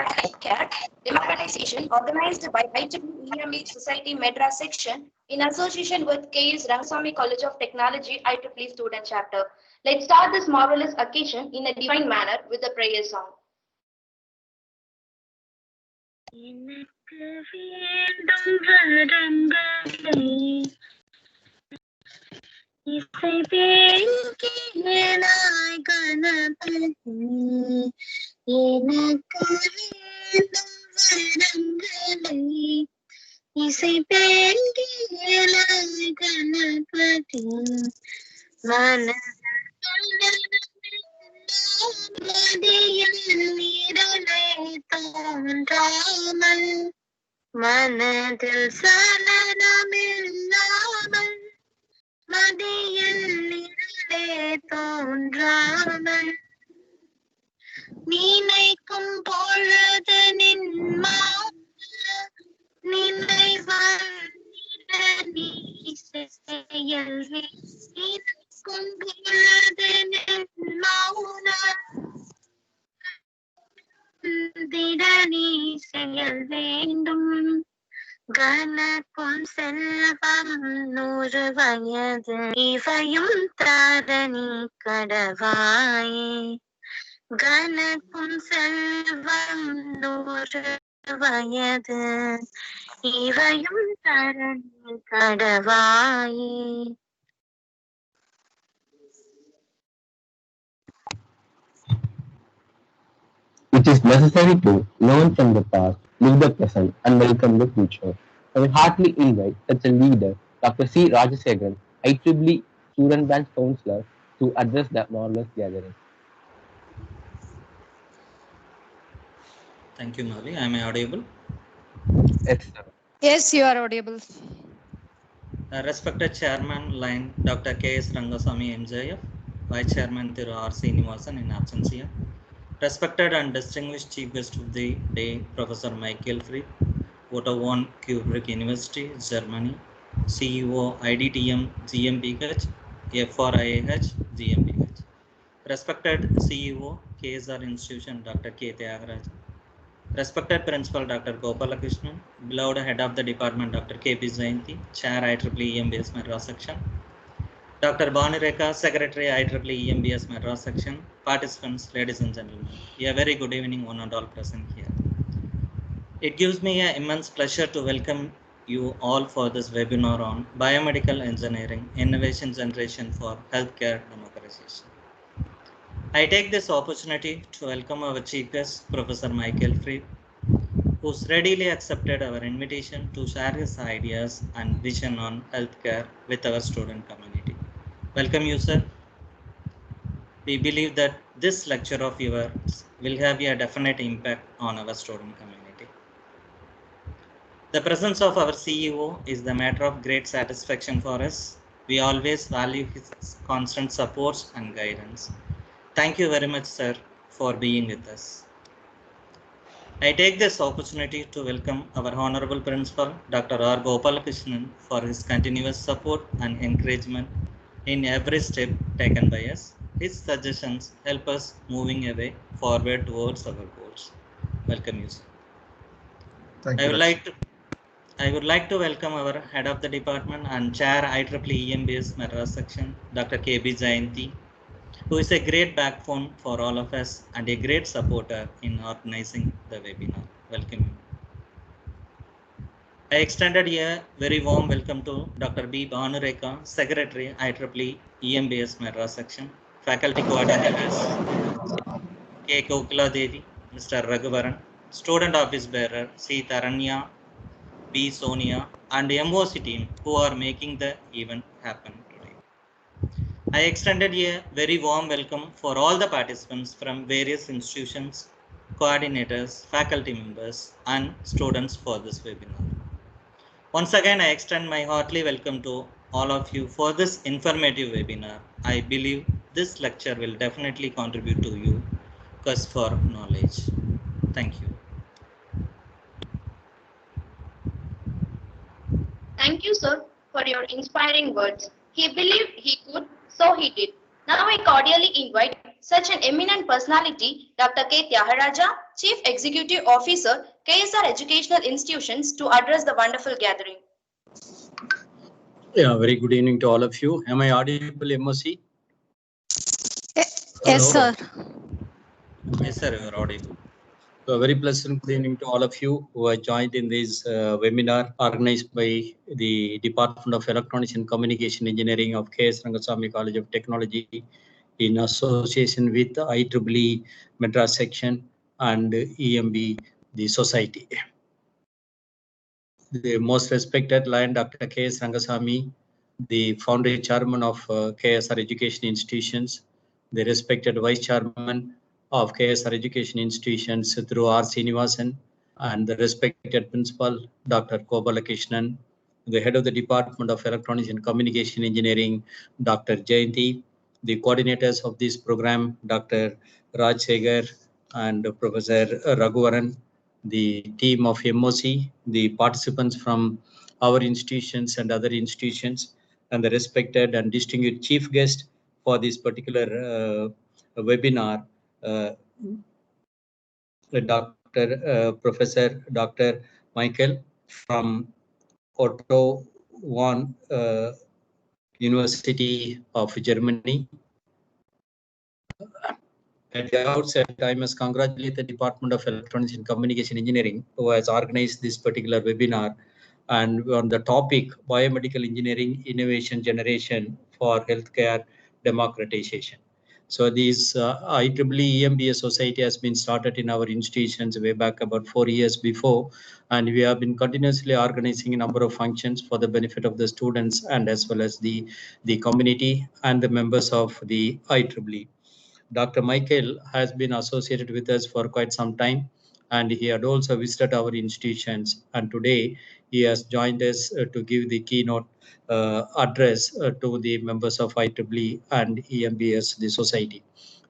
Healthcare Democratization, organized by IEEE EMBS Society Madras section in association with K.S.Rangasamy College of Technology IEEE Student Chapter. Let's start this marvelous occasion in a divine manner with a prayer song. மனதில் சலனமில்லாமல் மதியில் நிழலே தோன்றாமல் நினைக்கும் பொழுது நினைவால் நீ செயல் நினைக்கும் பொழுது மௌன திடனி செயல் வேண்டும் கனக்கும் செல்வம் 100 வயது இவையும் தாரணி கடவாயே கனக்கும் செல்வம் 100 வயது இவையும் Dharani கடவாயே. It is necessary to learn from the past, live the present, and welcome the future. I will heartily invite such a leader, Dr. C. Rajasekaran, IEEE Student Branch Counselor, to address the marvelous gathering. Thank you, Mali. Am I audible? Yes, sir. Yes, you are audible. Respected Chairman, line Dr. K.S.Rangasamy, MJF, Vice Chairman Tiru R. Srinivasan in absentia. Respected and distinguished Chief Guest of the day, Professor Michael Friebe, Otto-von-Guericke University, Germany, CEO IDTM GmbH, FRIIH GmbH. Respected CEO KSR Institution, Dr. K. Tyagaraja. Respected Principal Dr. Gopalakrishnan, beloved Head of the Department Dr. K.P. Jayanti, Chair IEEE EMBS Madras Section, Dr. Bhanureka, Secretary IEEE EMBS Madras Section, participants, ladies and gentlemen, a very good evening one and all present here. It gives me an immense pleasure to welcome you all for this webinar on Biomedical Engineering, Innovation Generation for Healthcare Democratization. I take this opportunity to welcome our Chief Guest, Professor Michael Friebe, who's readily accepted our invitation to share his ideas and vision on healthcare with our student community. Welcome you, sir. We believe that this lecture of yours will have a definite impact on our student community. The presence of our CEO is the matter of great satisfaction for us. We always value his constant support and guidance. Thank you very much, sir, for being with us. I take this opportunity to welcome our Honorable Principal, Dr. R. Gopalakrishnan, for his continuous support and encouragement in every step taken by us. His suggestions help us moving away forward towards our goals. Welcome you, sir. Thank you. I would like to welcome our Head of the Department and Chair IEEE EMBS Madras Section, Dr. K.B. Jayanti, who is a great backbone for all of us and a great supporter in organizing the webinar. Welcome you. I extended a very warm welcome to Dr. B. Bhanureka, Secretary IEEE EMBS Madras Section, Faculty Coordinators, K. Kokila Devi, Mr. Raghuvaran, Student Office Bearer, C. Taranya, B. Sonia, and MOC team who are making the event happen today. I extended a very warm welcome for all the participants from various institutions, coordinators, faculty members, and students for this webinar. Once again, I extend my hearty welcome to all of you for this informative webinar. I believe this lecture will definitely contribute to you quest for knowledge. Thank you. Thank you, sir, for your inspiring words. He believed he could, so he did. Now I cordially invite such an eminent personality, Dr. K. Tyagaraja, Chief Executive Officer, KSR Educational Institutions, to address the wonderful gathering. Yeah, very good evening to all of you. Am I audible, MOC? Yes, sir. Yes, sir, you are audible. So, a very pleasant good evening to all of you who are joined in this webinar organized by the Department of Electronics and Communication Engineering of K.S.Rangasamy College of Technology in association with the IEEE Madras section and EMB, the society. The most respected Lion Dr. K.S.Rangasamy, the founder chairman of KSR Education Institutions, the respected vice chairman of KSR Education Institutions through R. Srinivasan, and the respected principal Dr. Gopalakrishnan, the head of the Department of Electronics and Communication Engineering, Dr. Jayanti, the coordinators of this program, Dr. Rajsegar and Professor Raghuvaran, the team of MOC, the participants from our institutions and other institutions, and the respected and distinguished chief guest for this particular webinar, Professor Dr. Michael from Otto-von University of Germany. At the outset, I must congratulate the Department of Electronics and Communication Engineering who has organized this particular webinar, and on the topic Biomedical Engineering Innovation Generation for Healthcare Democratization. So this IEEE EMBS society has been started in our institutions way back about 4 years before, and we have been continuously organizing a number of functions for the benefit of the students and as well as the community and the members of the IEEE. Dr. Michael has been associated with us for quite some time, and he had also visited our institutions. And today he has joined us to give the keynote address to the members of IEEE and EMBS, the society.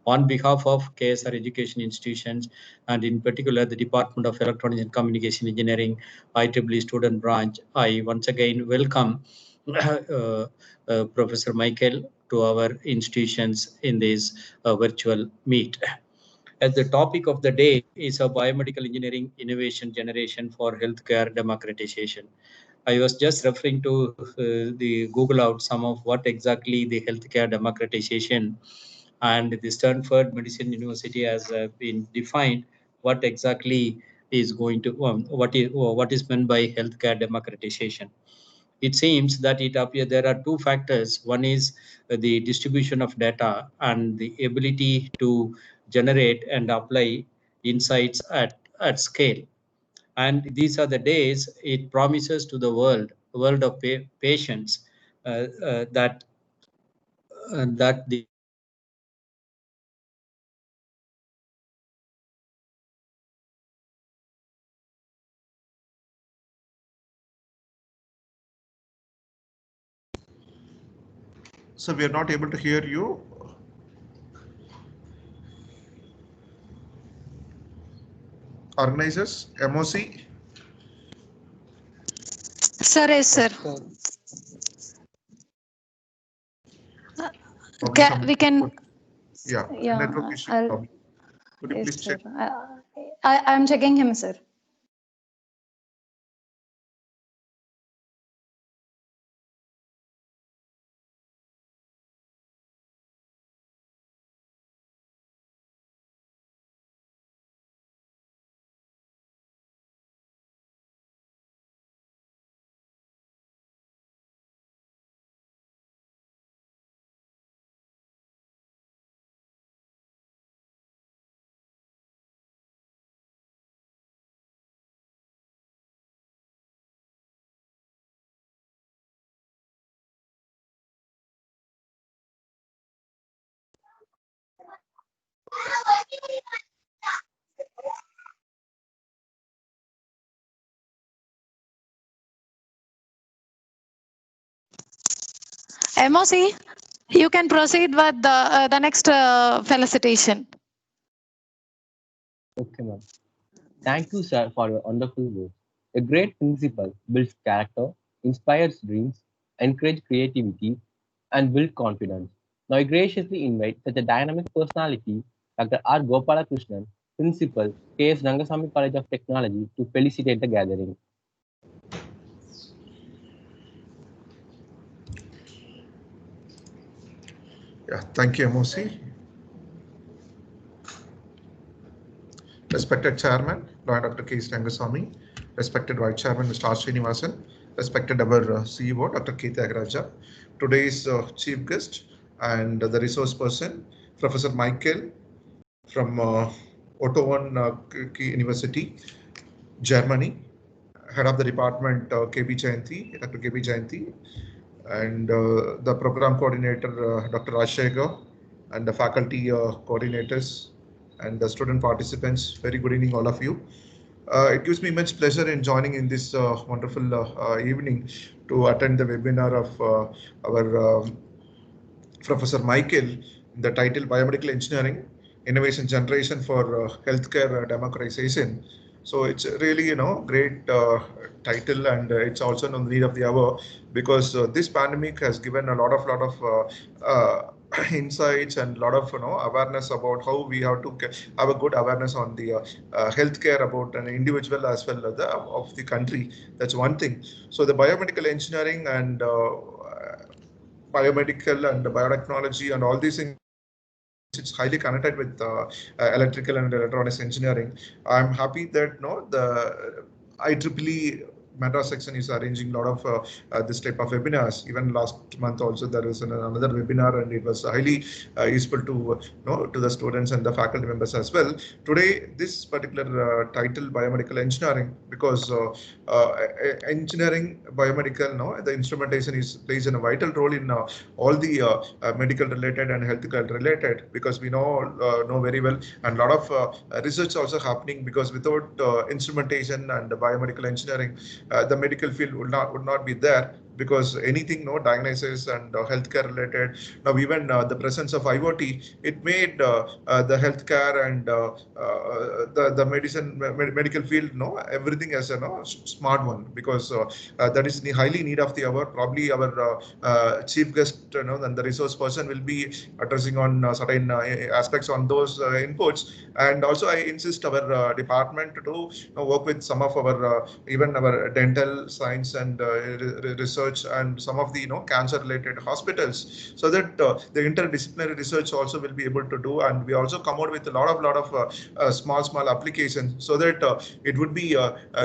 On behalf of KSR Education Institutions, and in particular the Department of Electronics and Communication Engineering, IEEE student branch, I once again welcome Professor Michael to our institutions in this virtual meet. As the topic of the day is a biomedical engineering innovation generation for healthcare democratization. I was just referring to the Google out some of what exactly the healthcare democratization, and the Stanford Medicine University has been defined what exactly is going to what is meant by healthcare democratization. It seems that it appears there are two factors. One is the distribution of data and the ability to generate and apply insights at scale. And these are the days it promises to the world of patients that the So we are not able to hear you. Organizers, MOC. Sir, yes, sir. Probably We can. Yeah, Yeah, network issue. I'll, Probably. Could you yes, please sir. check? I'm checking him, sir. MOC, you can proceed with the next felicitation. Okay, ma'am. Thank you, sir, for your wonderful work. A great principle builds character, inspires dreams, encourages creativity, and builds confidence. Now, I graciously invite such a dynamic personality, Dr. R. Gopalakrishnan, Principal, K.S.Rangasamy College of Technology, to felicitate the gathering. Yeah, thank you, MOC. Respected Chairman, Lord Dr. K.S.Rangasamy, respected Vice Chairman, Mr. R. Srinivasan, respected our CEO, Dr. K. Tyagaraja, today's chief guest and the resource person, Professor Michael from Otto-von-Guericke University, Germany, head of the department KB Jayanti, Dr. KB Jayanti, and the program coordinator, Dr. Rajshekar, and the faculty coordinators and the student participants. Very good evening, all of you. It gives me immense pleasure in joining in this wonderful evening to attend the webinar of our Professor Michael, the title Biomedical Engineering, Innovation Generation for Healthcare Democratization. So it's really, great title, and it's also on the need of the hour because this pandemic has given a lot of insights and a lot of awareness about how we have to have a good awareness on the healthcare about an individual as well as of the country. That's one thing. So the biomedical engineering and biomedical and biotechnology and all these things, it's highly connected with electrical and electronics engineering. I'm happy that the IEEE Madras section is arranging a lot of this type of webinars. Even last month also there was another webinar, and it was highly useful to to the students and the faculty members as well. Today, this particular title, biomedical engineering, because engineering, biomedical, the instrumentation plays a vital role in all the medical related and healthcare related, because we know very well, and a lot of research also happening, because without instrumentation and biomedical engineering, the medical field would not be there, because anything diagnosis and healthcare related. Now even the presence of IoT, it made the healthcare and the medical field everything as a smart one, because that is the highly need of the hour. Probably our chief guest and the resource person will be addressing on certain aspects on those inputs. And also I insist our department to work with some of our even our dental science and research and some of the cancer related hospitals, so that the interdisciplinary research also will be able to do. And we also come out with a lot of small applications, so that it would be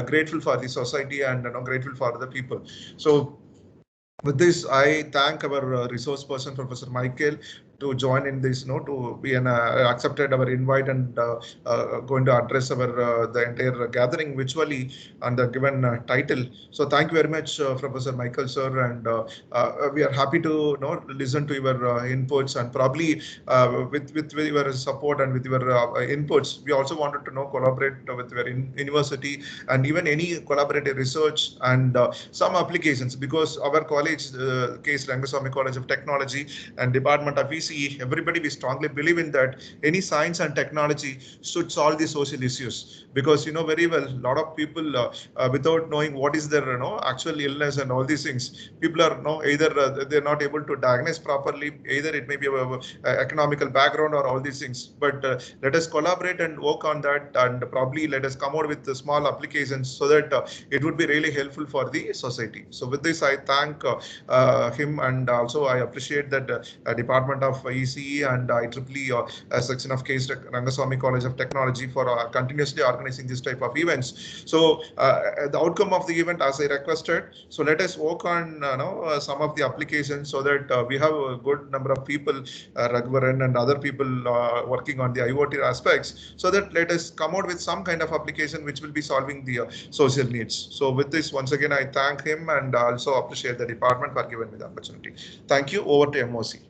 grateful for the society and grateful for the people. So with this, I thank our resource person, Professor Michael, to join in this, to be accepted our invite, and going to address our the entire gathering virtually on the given title. So thank you very much, Professor Michael, sir, and we are happy to listen to your inputs, and probably with your support and with your inputs, we also wanted to collaborate with your university and even any collaborative research and some applications, because our college, K.S.Rangasamy College of Technology and Department of ECE, everybody, we strongly believe in that any science and technology should solve the social issues, because very well, a lot of people without knowing what is their actual illness and all these things, people are either they're not able to diagnose properly, either it may be a economical background or all these things. But let us collaborate and work on that, and probably let us come out with the small applications, so that it would be really helpful for the society. So with this, I thank him, and also I appreciate that Department of ECE and IEEE section of K.S.Rangasamy College of Technology for continuously organizing this type of events. So the outcome of the event, as I requested, so let us work on some of the applications, so that we have a good number of people, Raghuvaran and other people working on the IoT aspects, so that let us come out with some kind of application which will be solving the social needs. So with this, once again, I thank him, and also appreciate the department for giving me the opportunity. Thank you. Over to MOC.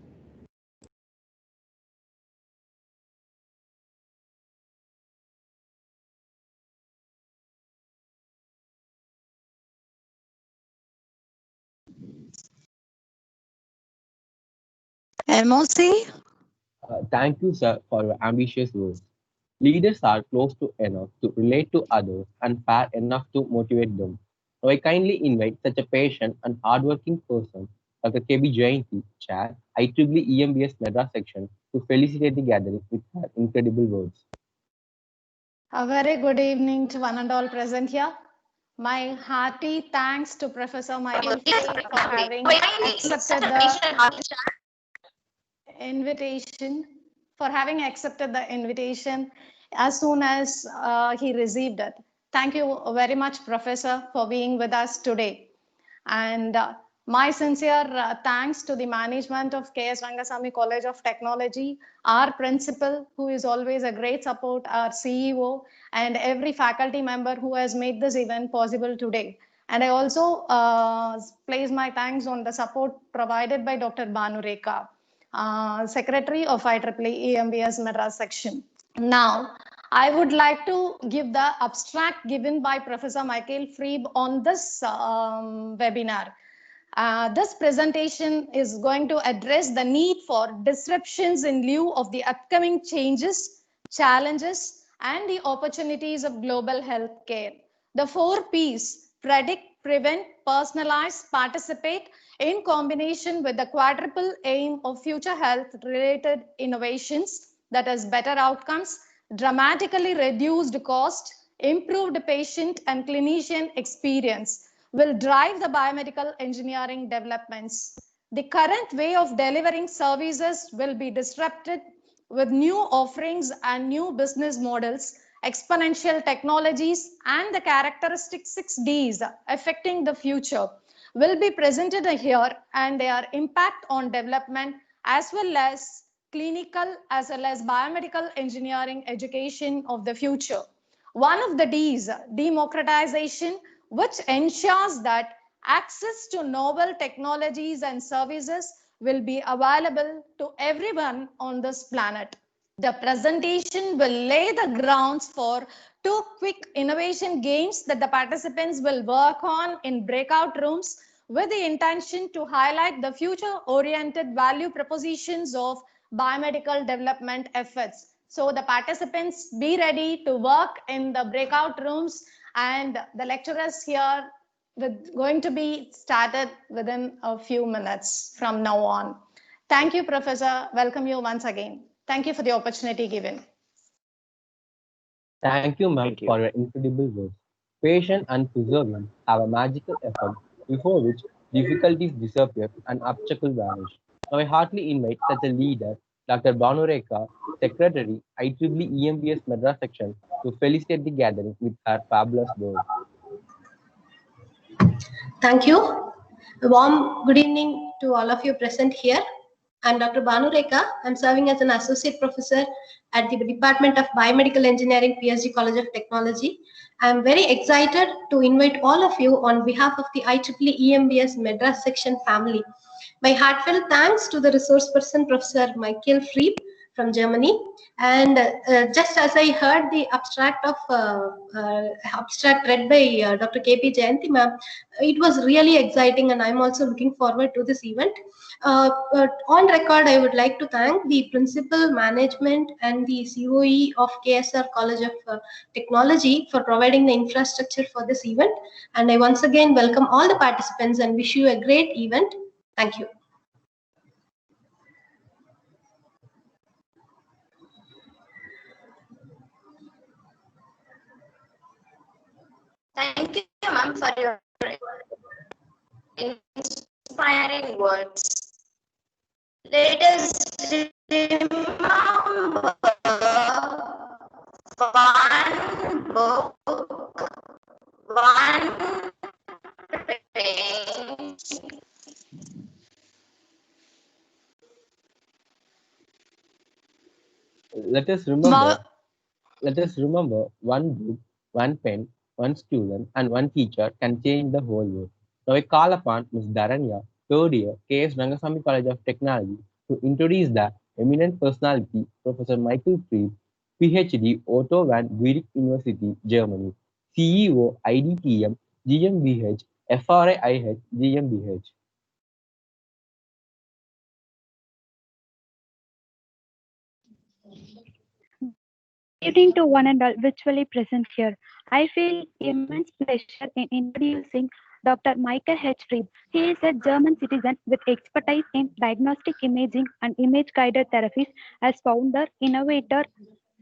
MOC? Thank you, sir, for your ambitious words. Leaders are close to enough to relate to others and fair enough to motivate them. Now, I kindly invite such a patient and hardworking person, Dr. K.B. Jayanti, Chair, IEEE EMBS Madras section, to felicitate the gathering with her incredible words. A very good evening to one and all present here. My hearty thanks to Professor Michael Friebe for having accepted the invitation as soon as he received it. Thank you very much, Professor, for being with us today. And my sincere thanks to the management of K.S.Rangasamy College of Technology, our principal, who is always a great support, our CEO, and every faculty member who has made this event possible today. And I also place my thanks on the support provided by Dr. Banureka, Secretary of IEEE EMBS Madras section. Now, I would like to give the abstract given by Professor Michael Friebe on this webinar. This presentation is going to address the need for disruptions in lieu of the upcoming changes, challenges, and the opportunities of global healthcare. The 4 Ps: predict, prevent, personalize, participate, in combination with the quadruple aim of future health-related innovations, that is better outcomes, dramatically reduced cost, improved patient and clinician experience, will drive the biomedical engineering developments. The current way of delivering services will be disrupted with new offerings and new business models, exponential technologies, and the characteristic 6Ds affecting the future will be presented here, and their impact on development as well as clinical as well as biomedical engineering education of the future. One of the Ds, democratization, which ensures that access to novel technologies and services will be available to everyone on this planet. The presentation will lay the grounds for 2 quick innovation games that the participants will work on in breakout rooms with the intention to highlight the future-oriented value propositions of biomedical development efforts. So the participants be ready to work in the breakout rooms, and the lecturers here going to be started within a few minutes from now on. Thank you, Professor. Welcome you once again. Thank you for the opportunity given. Thank you, ma'am, for your incredible words. Patience and perseverance have a magical effect before which difficulties disappear and obstacles vanish. Now, I heartily invite such a leader, Dr. Banureka, Secretary, IEEE EMBS Madras section, to felicitate the gathering with her fabulous words. Thank you. A warm good evening to all of you present here. I'm Dr. Banureka. I'm serving as an associate professor at the Department of Biomedical Engineering, Ph.D. College of Technology. I'm very excited to invite all of you on behalf of the IEEE EMBS Madras section family. My heartfelt thanks to the resource person, Professor Michael Friebe from Germany. And just as I heard the abstract read by Dr. K.P. Jayanti ma'am, it was really exciting, and I'm also looking forward to this event. On record, I would like to thank the principal, management, and the COE of KSR College of Technology for providing the infrastructure for this event. And I once again welcome all the participants and wish you a great event. Thank you. Thank you, ma'am, for your inspiring words. Let us remember one book, one page. Let us remember one book, one pen, one student, and one teacher can change the whole world. Now I call upon Ms. Dharanya, 3rd year, K.S.Rangasamy College of Technology, to introduce the eminent personality, Professor Michael Friebe, Ph.D., Otto-von-Guericke University, Germany, CEO, IDTM, GmbH, FRIIH, GmbH. Evening to one and all virtually present here. I feel immense pleasure in introducing Dr. Michael H. Friebe. He is a German citizen with expertise in diagnostic imaging and image-guided therapies as founder, innovator,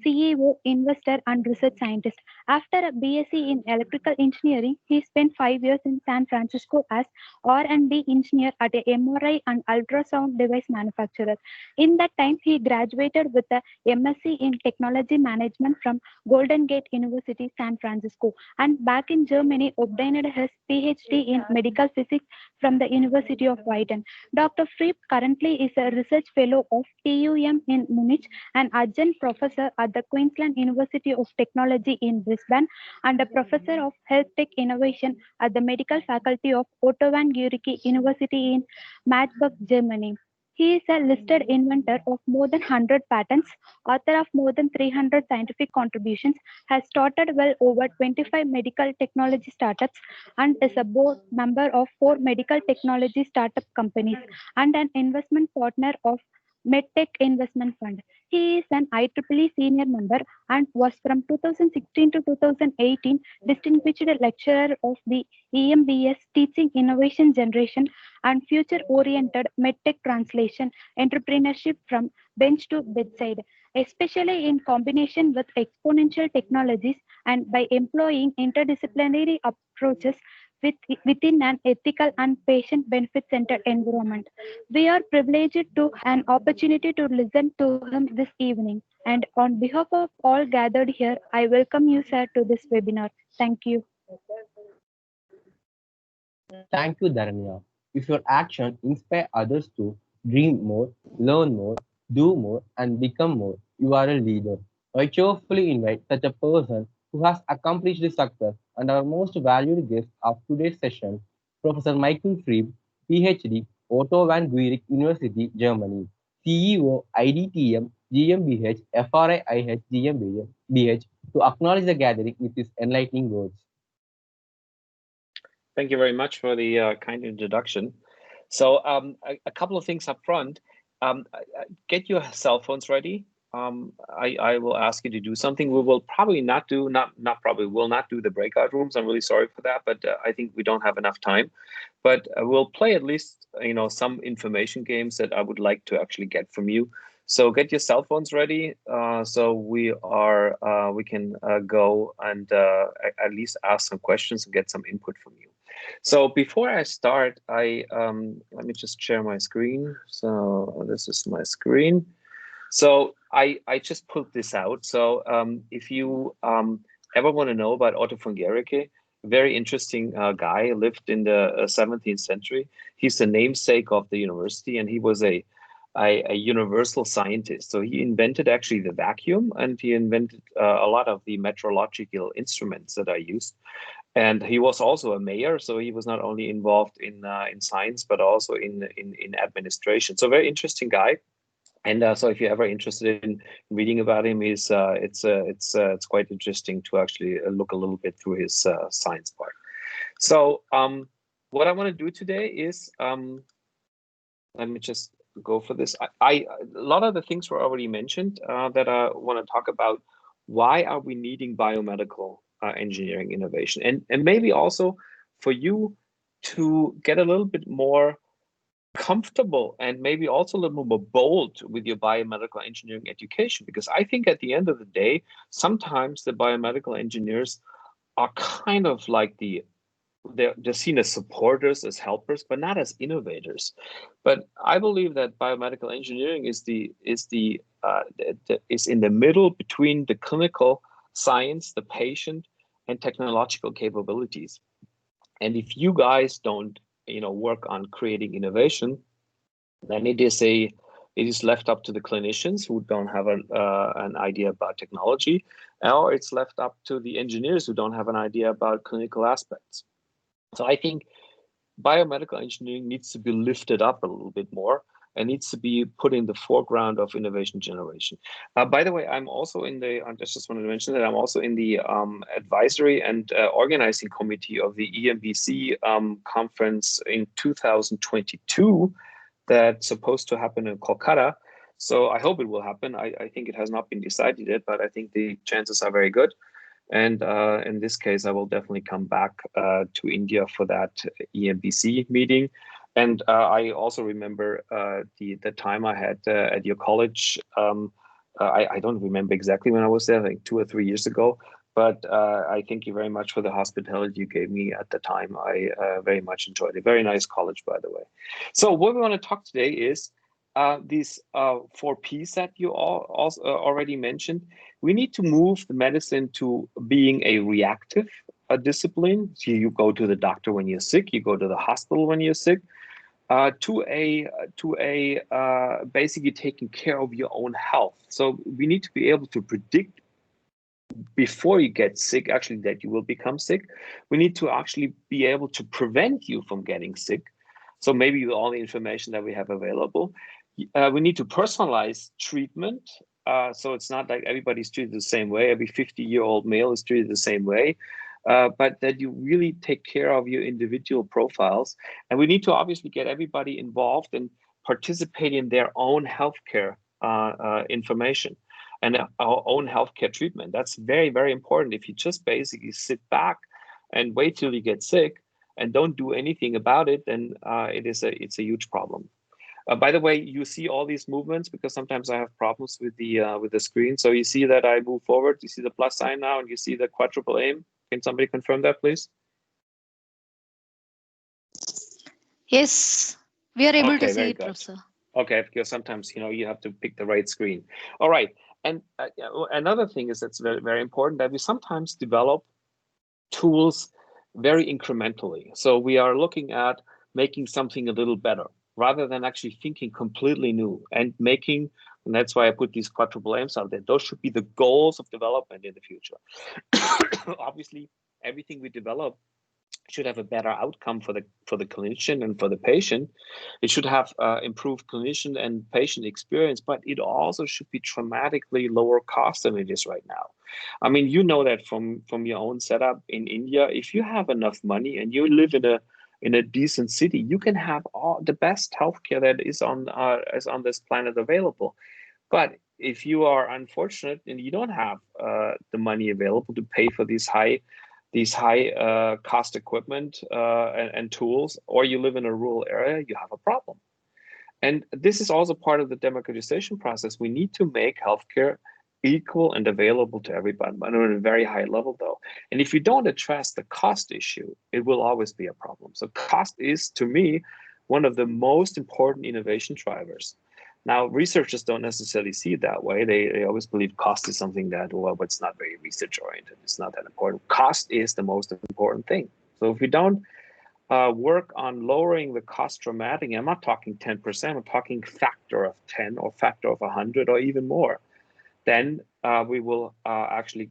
CEO, investor, and research scientist. After a BSc in electrical engineering, he spent 5 years in San Francisco as R&D engineer at a MRI and ultrasound device manufacturer. In that time, he graduated with a MSc in technology management from Golden Gate University, San Francisco, and back in Germany, obtained his Ph.D. in medical physics from the University of Weiden. Dr. Friebe currently is a research fellow of TUM in Munich, an adjunct professor at the Queensland University of Technology in Brisbane, and a professor of health tech innovation at the medical faculty of Otto-von-Guericke University in Magdeburg, Germany. He is a listed inventor of more than 100 patents, author of more than 300 scientific contributions, has started well over 25 medical technology startups, and is a board member of 4 medical technology startup companies and an investment partner of MedTech Investment Fund. He is an IEEE senior member and was from 2016 to 2018 distinguished lecturer of the EMBS teaching innovation generation and future-oriented MedTech translation entrepreneurship from bench to bedside, especially in combination with exponential technologies and by employing interdisciplinary approaches within an ethical and patient benefit centered environment. We are privileged to have an opportunity to listen to him this evening. And on behalf of all gathered here, I welcome you, sir, to this webinar. Thank you. Thank you, Dharanya. If your action inspire others to dream more, learn more, do more, and become more, you are a leader. I cheerfully invite such a person who has accomplished this success and our most valued guest of today's session, Professor Michael Friebe, Ph.D., Otto-von-Guericke University, Germany, CEO, IDTM, GmbH, FRIIH, GmbH, to acknowledge the gathering with his enlightening words. Thank you very much for the kind introduction. So a couple of things up front. Get your cell phones ready. I will ask you to do something. We will probably not do the breakout rooms. I'm really sorry for that, but I think we don't have enough time. But we'll play at least some information games that I would like to actually get from you. So get your cell phones ready. So we can go and at least ask some questions and get some input from you. So before I start, let me just share my screen. So this is my screen. So I just put this out. So if you ever want to know about Otto-von-Guericke, very interesting guy, lived in the 17th century. He's the namesake of the university, and he was a universal scientist. So he invented actually the vacuum, and he invented a lot of the metrological instruments that are used. And he was also a mayor, so he was not only involved in science, but also in administration. So very interesting guy. And so if you're ever interested in reading about him, it's quite interesting to actually look a little bit through his science part. So what I want to do today is, let me just go for this. A lot of the things were already mentioned that I want to talk about. Why are we needing biomedical engineering innovation? And maybe also for you to get a little bit more comfortable and maybe also a little more bold with your biomedical engineering education, because I think at the end of the day, sometimes the biomedical engineers are kind of like they're seen as supporters, as helpers, but not as innovators. But I believe that biomedical engineering is in the middle between the clinical science, the patient, and technological capabilities. And if you guys don't work on creating innovation, then it is left up to the clinicians who don't have an idea about technology, or it's left up to the engineers who don't have an idea about clinical aspects. So I think biomedical engineering needs to be lifted up a little bit more and needs to be put in the foreground of innovation generation. By the way, I just wanted to mention that I'm also in the advisory and organizing committee of the EMBC conference in 2022 that's supposed to happen in Kolkata. So I hope it will happen. I think it has not been decided yet, but I think the chances are very good. And in this case, I will definitely come back to India for that EMBC meeting. And I also remember the time I had at your college I don't remember exactly when I was there, I think 2 or 3 years ago. But I thank you very much for the hospitality you gave me at the time. I very much enjoyed it. Very nice college, by the way. So what we want to talk today is these 4 Ps that you all also already mentioned. We need to move the medicine to being a reactive discipline. So you go to the doctor when you're sick, you go to the hospital when you're sick, to a basically taking care of your own health. So we need to be able to predict before you get sick, actually, that you will become sick. We need to actually be able to prevent you from getting sick. So maybe with all the information that we have available, we need to personalize treatment. So it's not like everybody's treated the same way. Every 50-year-old male is treated the same way. But that you really take care of your individual profiles. And we need to obviously get everybody involved and participate in their own healthcare information and our own healthcare treatment. That's very, very important. If you just basically sit back and wait till you get sick and don't do anything about it, then it's a huge problem. By the way, you see all these movements because sometimes I have problems with the screen. So you see that I move forward. You see the plus sign now, and you see the quadruple aim. Can somebody confirm that, please? Yes, we are able to see it, good. Professor. Okay, because sometimes you have to pick the right screen. All right, and another thing is that's very, very important, that we sometimes develop tools very incrementally. So we are looking at making something a little better rather than actually thinking completely new and making. And that's why I put these quadruple aims out there. Those should be the goals of development in the future. Obviously, everything we develop should have a better outcome for the clinician and for the patient. It should have improved clinician and patient experience, but it also should be dramatically lower cost than it is right now. I mean, you know that from your own setup in India, if you have enough money and you live in a decent city, you can have all the best healthcare that is on this planet available. But if you are unfortunate and you don't have the money available to pay for these high cost equipment and tools, or you live in a rural area, you have a problem. And this is also part of the democratization process. We need to make healthcare equal and available to everybody, but on a very high level though. And if you don't address the cost issue, it will always be a problem. So cost is, to me, one of the most important innovation drivers. Now, researchers don't necessarily see it that way. They always believe cost is something that, well, it's not very research oriented. It's not that important. Cost is the most important thing. So if we don't work on lowering the cost dramatically, I'm not talking 10%, I'm talking factor of 10 or factor of 100 or even more, then we will actually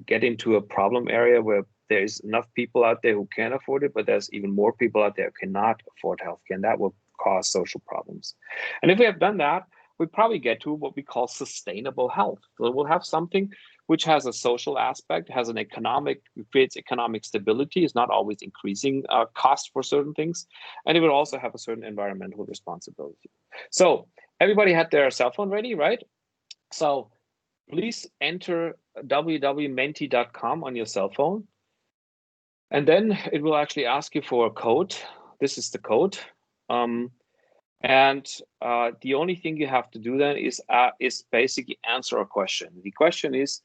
get into a problem area where there's enough people out there who can afford it, but there's even more people out there who cannot afford healthcare, and that will cause social problems. And if we have done that, we probably get to what we call sustainable health. So we'll have something which has a social aspect, has an creates economic stability, is not always increasing cost for certain things, and it will also have a certain environmental responsibility. So everybody had their cell phone ready, right? So please enter www.menti.com on your cell phone, and then it will actually ask you for a code. This is the code. And the only thing you have to do then is basically answer a question. The question is,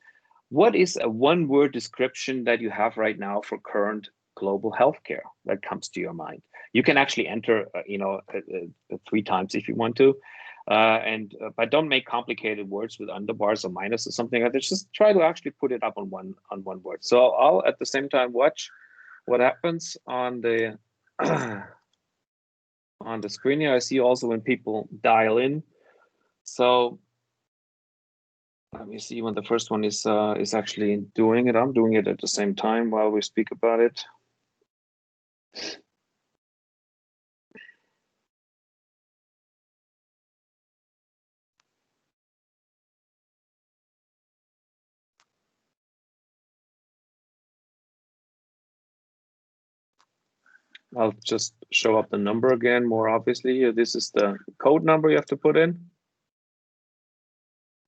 what is a one-word description that you have right now for current global healthcare that comes to your mind? You can actually enter, 3 times if you want to, but don't make complicated words with underbars or minus or something like that. Just try to actually put it up on one word. So I'll at the same time watch what happens on the on the screen here. I see also when people dial in. So let me see when the first one is actually doing it. I'm doing it at the same time while we speak about it. I'll just show up the number again more obviously here. This is the code number you have to put in.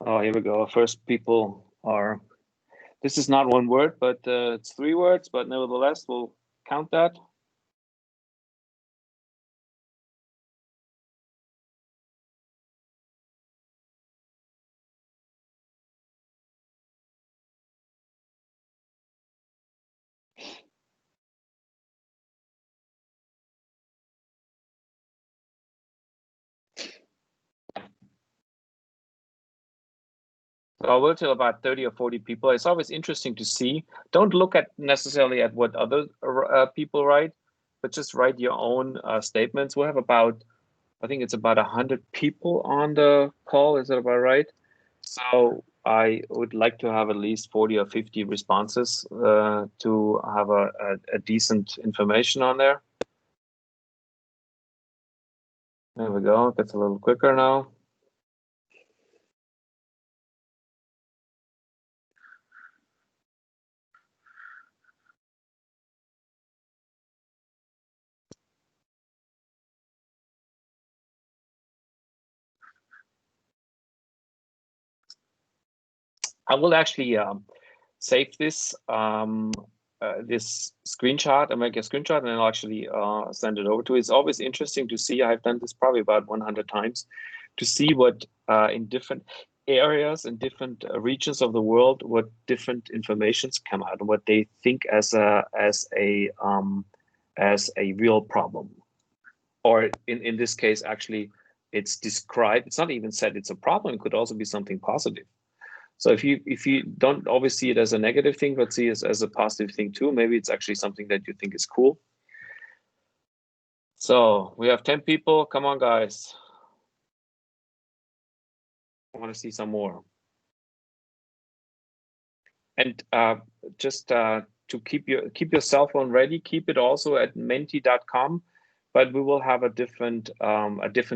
Oh, here we go. First people are, this is not one word, but it's 3 words, but nevertheless, we'll count that. So I will tell about 30 or 40 people. It's always interesting to see. Don't look at necessarily at what other people write, but just write your own statements. We'll have about, I think it's about 100 people on the call. Is that about right? So I would like to have at least 40 or 50 responses to have a decent information on there. There we go. That's a little quicker now. I will actually save this this screenshot and make a screenshot, and I'll actually send it over to you. It's always interesting to see. I've done this probably about 100 times to see what in different areas and different regions of the world, what different informations come out and what they think as a real problem, or in this case, actually, it's described. It's not even said it's a problem. It could also be something positive. So if you don't always see it as a negative thing, but see it as a positive thing too, maybe it's actually something that you think is cool. So we have 10 people. Come on, guys. I want to see some more. And just to keep your cell phone ready, keep it also at menti.com. But we will have a different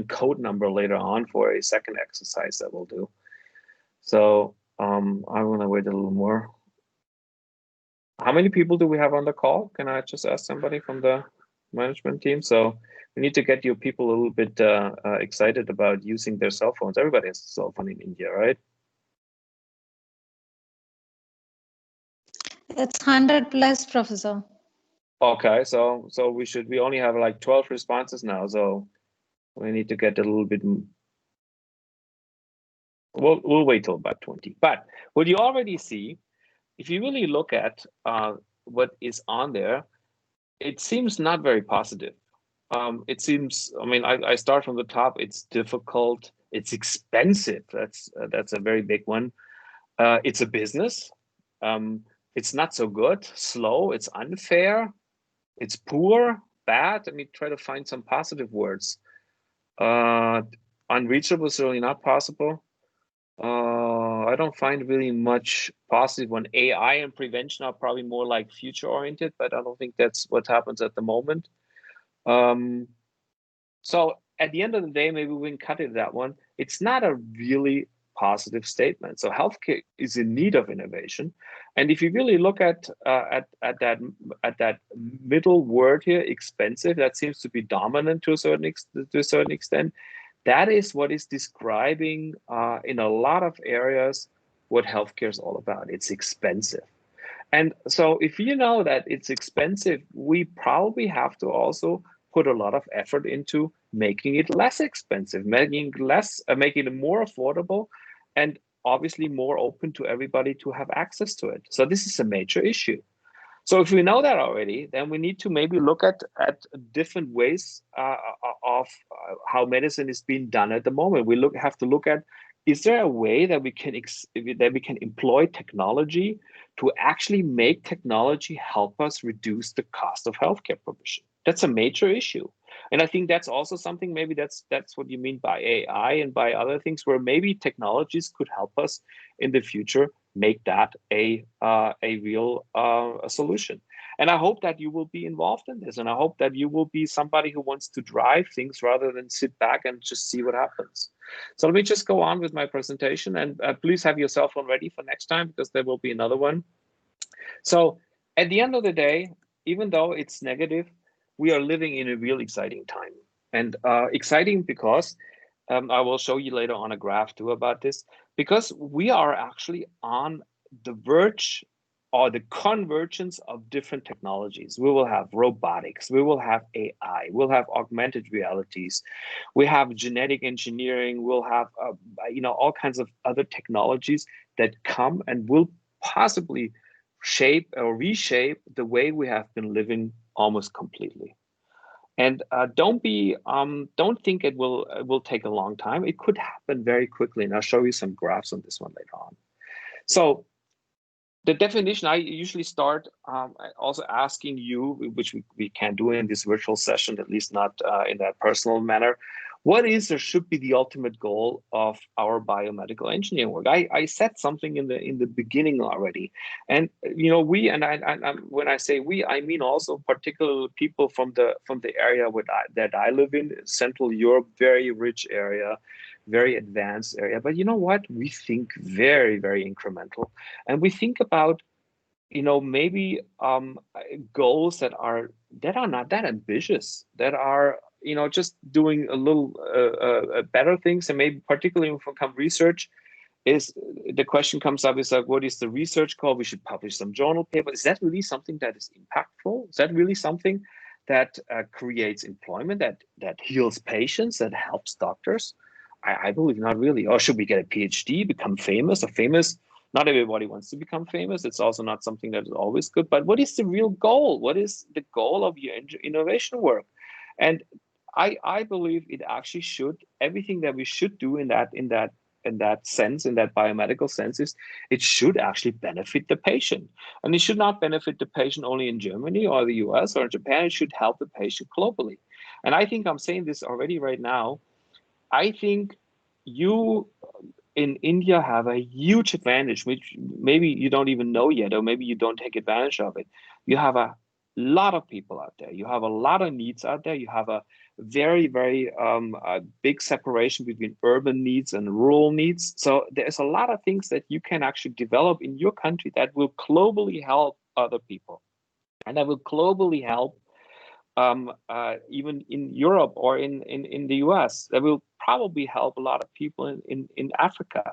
code number later on for a second exercise that we'll do. So I want to wait a little more. How many people do we have on the call? Can I just ask somebody from the management team? So we need to get your people a little bit excited about using their cell phones. Everybody has a cell phone in India, right? It's 100 plus, Professor. Okay, so we only have like 12 responses now, so we need to get a little bit. We'll wait till about 20. But what you already see, if you really look at what is on there, it seems not very positive. It seems, I mean, I start from the top. It's difficult. It's expensive. That's a very big one. It's a business. It's not so good. Slow. It's unfair. It's poor. Bad. I mean, try to find some positive words. Unreachable is really not possible. I don't find really much positive on AI and prevention are probably more like future oriented, but I don't think that's what happens at the moment. So at the end of the day, maybe we can cut it that one. It's not a really positive statement. So healthcare is in need of innovation, and if you really look at that middle word here, expensive, that seems to be dominant to a certain extent. That is what is describing in a lot of areas what healthcare is all about. It's expensive. And so if you know that it's expensive, we probably have to also put a lot of effort into making it less expensive, making it more affordable, and obviously more open to everybody to have access to it. So this is a major issue. So if we know that already, then we need to maybe look at different ways of how medicine is being done at the moment. We have to look at, is there a way that we can employ technology to actually make technology help us reduce the cost of healthcare provision? That's a major issue. And I think that's also something, maybe that's what you mean by AI and by other things, where maybe technologies could help us in the future make that a real solution. And I hope that you will be involved in this, and I hope that you will be somebody who wants to drive things rather than sit back and just see what happens. So let me just go on with my presentation, and please have your cell phone ready for next time, because there will be another one. So at the end of the day, even though it's negative, we are living in a real exciting time. And exciting because I will show you later on a graph too about this, because we are actually on the verge or the convergence of different technologies. We will have robotics, we will have AI, we'll have augmented realities, we have genetic engineering, we'll have all kinds of other technologies that come and will possibly shape or reshape the way we have been living almost completely. And don't think it will take a long time. It could happen very quickly, and I'll show you some graphs on this one later on. So the definition, I usually start also asking you, which we can't do in this virtual session, at least not in that personal manner, what is or should be the ultimate goal of our biomedical engineering work? I said something in the beginning already, and you know, we, and when I say we, I mean also particular people from the area that I live in, Central Europe, very rich area, very advanced area. But you know what? We think very, very incremental, and we think about, you know, maybe goals that are not that ambitious, that are, you know, just doing a little better things. And maybe particularly when it comes research, is the question comes up is like, what is the research called? We should publish some journal paper. Is that really something that is impactful? Is that really something that creates employment, that heals patients, that helps doctors? I believe not really. Or should we get a PhD, become famous? Or famous, not everybody wants to become famous. It's also not something that is always good. But what is the real goal? What is the goal of your innovation work? And I believe it actually should, everything that we should do in that sense, in that biomedical sense, is it should actually benefit the patient. And it should not benefit the patient only in Germany or the US or in Japan. It should help the patient globally. And I think I'm saying this already right now. I think you in India have a huge advantage, which maybe you don't even know yet, or maybe you don't take advantage of it. You have a lot of people out there. You have a lot of needs out there. You have a very, very big separation between urban needs and rural needs. So there's a lot of things that you can actually develop in your country that will globally help other people, and that will globally help even in Europe or in the US. That will probably help a lot of people in Africa.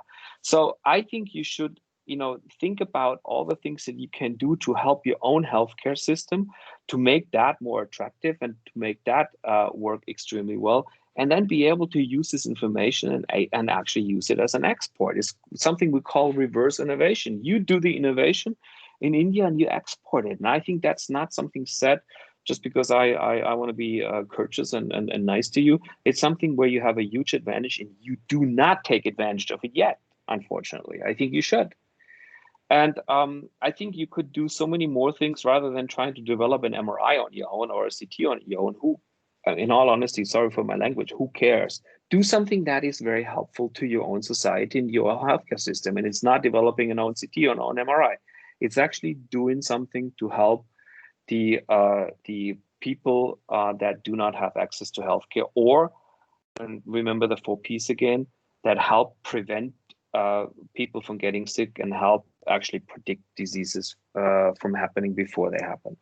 So I think you should, you know, think about all the things that you can do to help your own healthcare system, to make that more attractive and to make that work extremely well, and then be able to use this information and actually use it as an export. It's something we call reverse innovation. You do the innovation in India and you export it. And I think that's not something said just because I want to be courteous and nice to you. It's something where you have a huge advantage and you do not take advantage of it yet, unfortunately. I think you should. And I think you could do so many more things rather than trying to develop an MRI on your own or a CT on your own. Who, in all honesty, sorry for my language, who cares? Do something that is very helpful to your own society and your healthcare system. And it's not developing an own CT or an own MRI. It's actually doing something to help the people that do not have access to healthcare, or, and remember the 4 Ps again, that help prevent people from getting sick and help actually predict diseases from happening before they happen.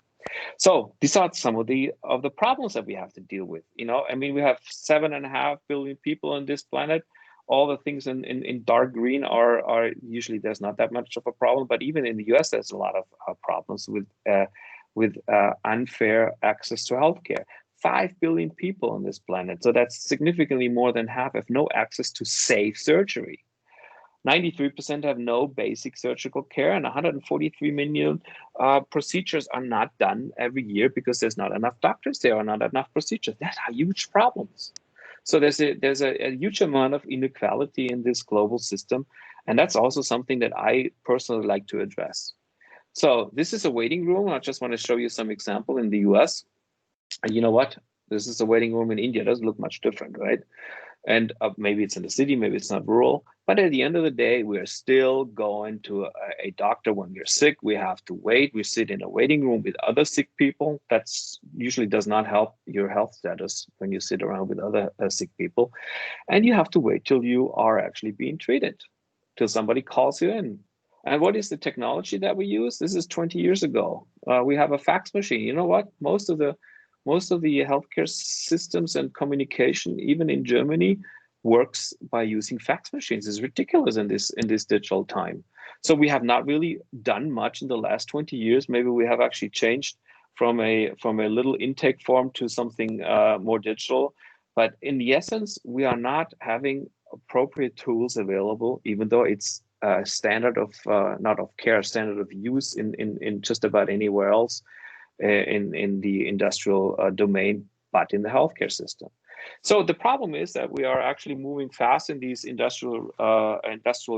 So these are some of the problems that we have to deal with. You know, I mean, we have 7.5 billion people on this planet. All the things in dark green are usually, there's not that much of a problem, but even in the US, there's a lot of problems with unfair access to healthcare. 5 billion people on this planet. So that's significantly more than half have no access to safe surgery. 93% have no basic surgical care, and 143 million procedures are not done every year because there's not enough doctors, there are not enough procedures. That's huge problems. So there's a huge amount of inequality in this global system, and that's also something that I personally like to address. So this is a waiting room. I just want to show you some example in the US. And you know what? This is a waiting room in India. It doesn't look much different, right? And maybe it's in the city, maybe it's not rural. But at the end of the day, we're still going to a doctor when we're sick. We have to wait. We sit in a waiting room with other sick people. That's usually does not help your health status when you sit around with other sick people. And you have to wait till you are actually being treated, till somebody calls you in. And what is the technology that we use? This is 20 years ago. We have a fax machine. You know what? Most of the healthcare systems and communication, even in Germany, works by using fax machines. It's ridiculous in this digital time. So we have not really done much in the last 20 years. Maybe we have actually changed from a little intake form to something more digital. But in the essence, we are not having appropriate tools available, even though it's standard of not of care, standard of use in just about anywhere else in the industrial domain, but in the healthcare system. So the problem is that we are actually moving fast in these industrial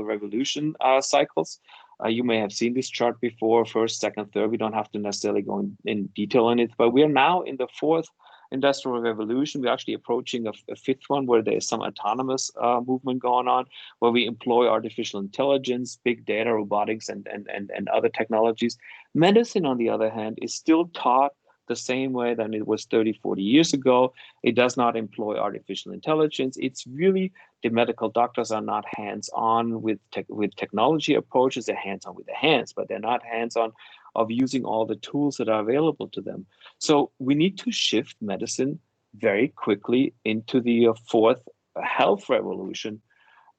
revolution cycles. You may have seen this chart before, first, second, third. We don't have to necessarily go in detail on it, but we are now in the fourth industrial revolution. We're actually approaching a fifth one where there is some autonomous movement going on, where we employ artificial intelligence, big data, robotics, and other technologies. Medicine, on the other hand, is still taught the same way than it was 30, 40 years ago. It does not employ artificial intelligence. It's really, the medical doctors are not hands-on with technology approaches. They're hands-on with the hands, but they're not hands-on of using all the tools that are available to them. So we need to shift medicine very quickly into the fourth health revolution.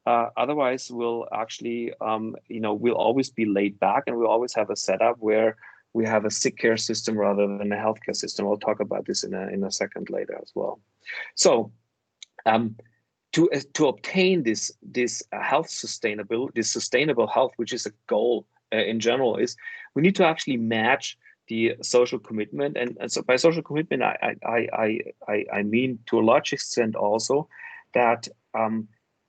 Otherwise, we'll actually, we'll always be laid back, and we'll always have a setup where we have a sick care system rather than a healthcare system. I'll talk about this in a second later as well. So, to obtain this health sustainable health, which is a goal in general, is we need to actually match the social commitment, and so by social commitment, I mean to a large extent also that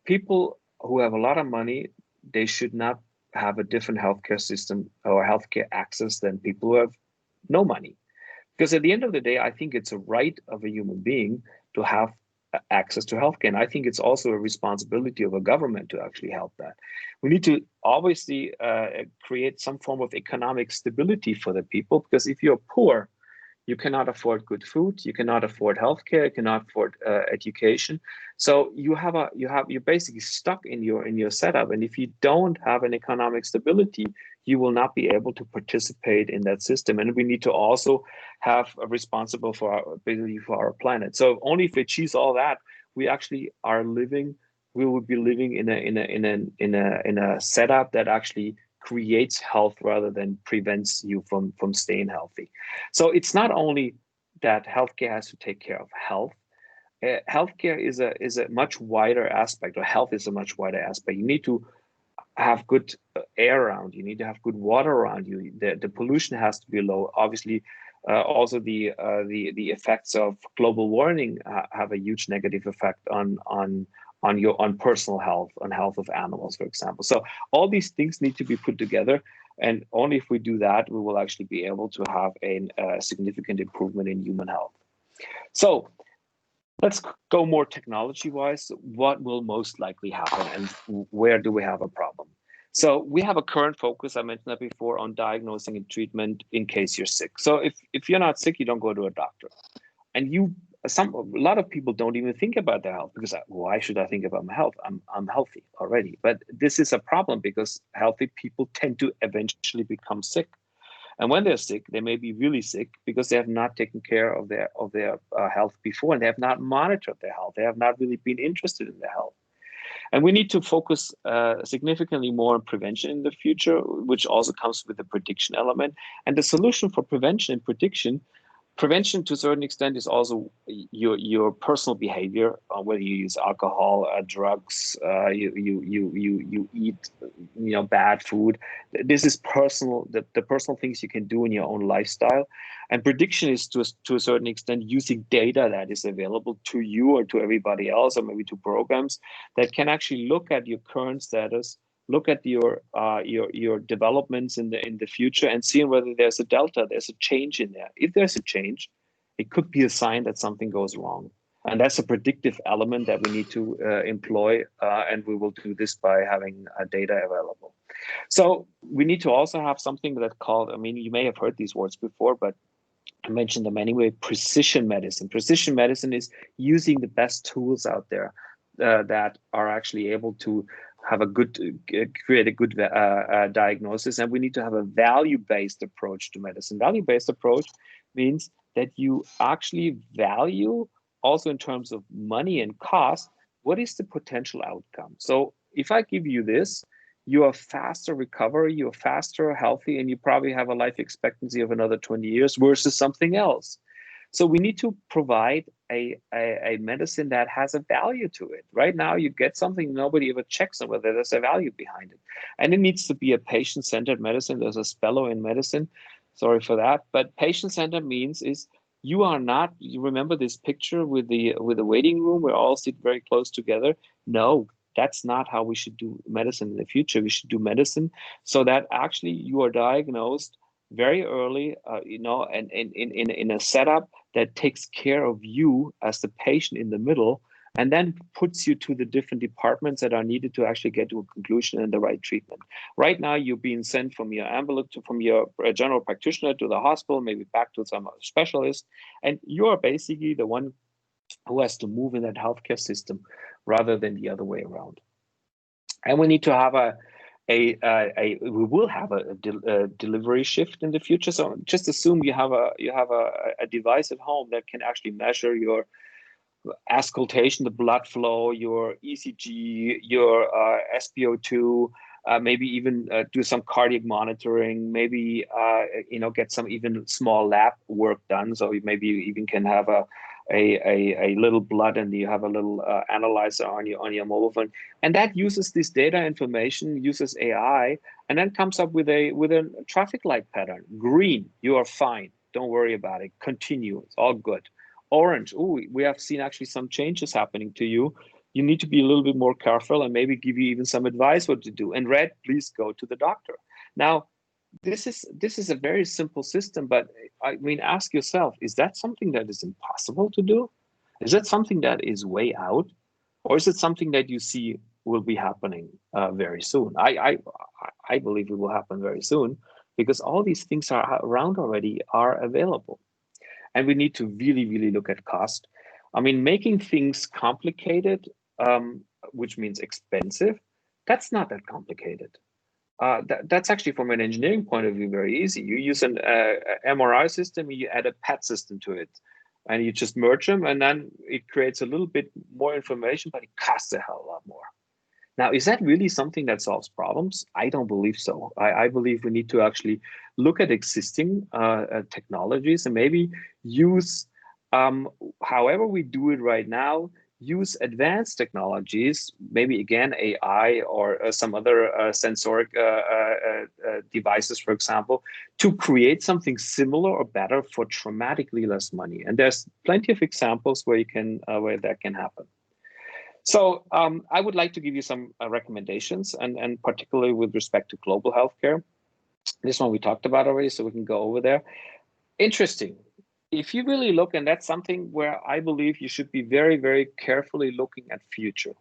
people who have a lot of money, they should not have a different healthcare system or healthcare access than people who have no money. Because at the end of the day, I think it's a right of a human being to have access to healthcare. And I think it's also a responsibility of a government to actually help that. We need to obviously create some form of economic stability for the people, because if you're poor, you cannot afford good food, you cannot afford healthcare, you cannot afford education. So you're basically stuck in your setup. And if you don't have an economic stability, you will not be able to participate in that system. And we need to also have a responsible for our planet. So only if we achieve all that, we actually are living. We will be living in a setup that actually creates health rather than prevents you from staying healthy. So it's not only that healthcare has to take care of health. Healthcare is a much wider aspect, or health is a much wider aspect. You need to have good air around you. You need to have good water around you. The pollution has to be low. Obviously, also the effects of global warming have a huge negative effect on personal health, on health of animals, for example. So all these things need to be put together, and only if we do that, we will actually be able to have a significant improvement in human health. So let's go more technology-wise. What will most likely happen, and where do we have a problem? So we have a current focus, I mentioned that before, on diagnosing and treatment in case you're sick. So if you're not sick, you don't go to a doctor. And a lot of people don't even think about their health, because why should I think about my health? I'm healthy already. But this is a problem, because healthy people tend to eventually become sick. And when they're sick, they may be really sick because they have not taken care of their health before, and they have not monitored their health. They have not really been interested in their health. And we need to focus significantly more on prevention in the future, which also comes with the prediction element. And the solution for prevention and prediction to a certain extent is also your personal behavior, whether you use alcohol, drugs, you eat bad food. This is personal, the personal things you can do in your own lifestyle. And prediction is to a certain extent using data that is available to you or to everybody else, or maybe to programs that can actually look at your current status, look at your developments in the future, and see whether there's a delta, there's a change in there. If there's a change, it could be a sign that something goes wrong. And that's a predictive element that we need to employ, and we will do this by having data available. So we need to also have something that's called, you may have heard these words before, but I mentioned them anyway, precision medicine. Precision medicine is using the best tools out there that are actually able to have create a good diagnosis. And we need to have a value-based approach to medicine. Value-based approach means that you actually value, also in terms of money and cost, what is the potential outcome. So if I give you this, you have faster recovery, you're faster healthy, and you probably have a life expectancy of another 20 years versus something else. So we need to provide a medicine that has a value to it. Right now, you get something, nobody ever checks on whether there's a value behind it. And it needs to be a patient-centered medicine. There's a spelling in medicine, sorry for that. But patient-centered means is you remember this picture with the waiting room where all sit very close together? No, That's not how we should do medicine in the future. We should do medicine so that actually you are diagnosed very early, and in a setup that takes care of you as the patient in the middle, and then puts you to the different departments that are needed to actually get to a conclusion and the right treatment. Right now, you're being sent from your from your general practitioner to the hospital, maybe back to some specialist, and you're basically the one who has to move in that healthcare system rather than the other way around. And we need to have we will have a delivery shift in the future. So just assume you have a device at home that can actually measure your auscultation, the blood flow, your ECG, your SpO2, maybe even do some cardiac monitoring, maybe get some even small lab work done. So maybe you even can have a little blood and you have a little analyzer on your mobile phone, and that uses this data information, uses AI, and then comes up with a traffic light pattern. Green, you are fine, don't worry about it, continue, it's all good. Orange, oh, we have seen actually some changes happening to you. You need to be a little bit more careful and maybe give you even some advice what to do. And red, please go to the doctor. Now, this is a very simple system, but I mean, ask yourself, is that something that is impossible to do? Is that something that is way out? Or is it something that you see will be happening very soon? I believe it will happen very soon, because all these things are around already, are available. And we need to really, really look at cost. I mean, making things complicated, which means expensive, that's not that complicated. That's actually, from an engineering point of view, very easy. You use an MRI system, you add a PET system to it, and you just merge them, and then it creates a little bit more information, but it costs a hell of a lot more. Now, is that really something that solves problems? I don't believe so. I believe we need to actually look at existing technologies and maybe use, however we do it right now, use advanced technologies, maybe again AI or some other sensoric devices, for example, to create something similar or better for dramatically less money. And there's plenty of examples where you can where that can happen. So I would like to give you some recommendations, and particularly with respect to global healthcare. This one we talked about already, so we can go over there. Interesting. If you really look, and that's something where I believe you should be very, very carefully looking at future.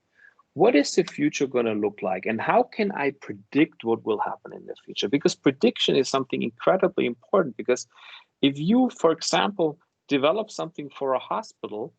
What is the future going to look like? And how can I predict what will happen in the future? Because prediction is something incredibly important, because if you, for example, develop something for a hospital,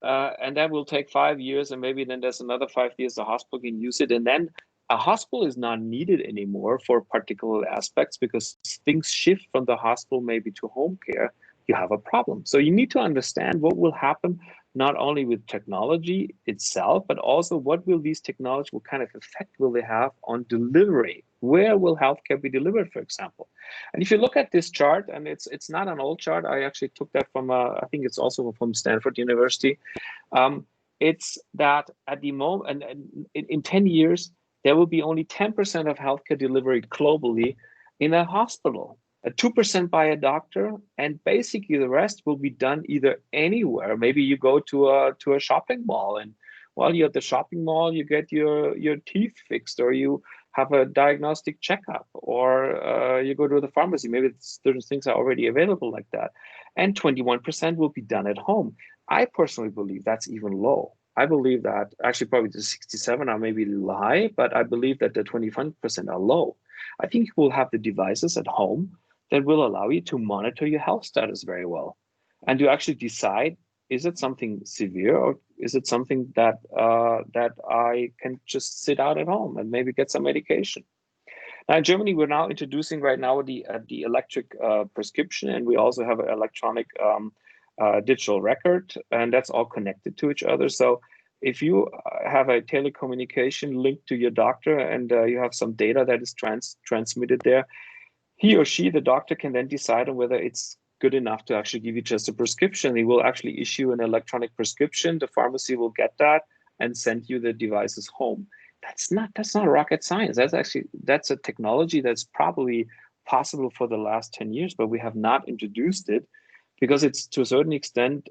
and that will take 5 years, and maybe then there's another 5 years the hospital can use it, and then a hospital is not needed anymore for particular aspects because things shift from the hospital maybe to home care, you have a problem. So you need to understand what will happen not only with technology itself, but also what will these technologies, what kind of effect will they have on delivery? Where will healthcare be delivered, for example? And if you look at this chart, and it's not an old chart, I actually took that from, I think it's also from Stanford University. It's that at the moment, and in 10 years, there will be only 10% of healthcare delivery globally in a hospital. 2% by a doctor, and basically the rest will be done either anywhere. Maybe you go to a shopping mall, and while you're at the shopping mall, you get your teeth fixed, or you have a diagnostic checkup, or you go to the pharmacy. Maybe certain things are already available like that. And 21% will be done at home. I personally believe that's even low. I believe that actually probably the 67 are maybe a little high, but I believe that the 25% are low. I think you will have the devices at home that will allow you to monitor your health status very well, and to actually decide, is it something severe, or is it something that that I can just sit out at home and maybe get some medication. Now in Germany, we're now introducing right now the electric prescription, and we also have an electronic digital record, and that's all connected to each other. So if you have a telecommunication linked to your doctor, and you have some data that is transmitted there, he or she, the doctor, can then decide on whether it's good enough to actually give you just a prescription. He will actually issue an electronic prescription. The pharmacy will get that and send you the devices home. That's not rocket science. That's a technology that's probably possible for the last 10 years, but we have not introduced it because it's, to a certain extent,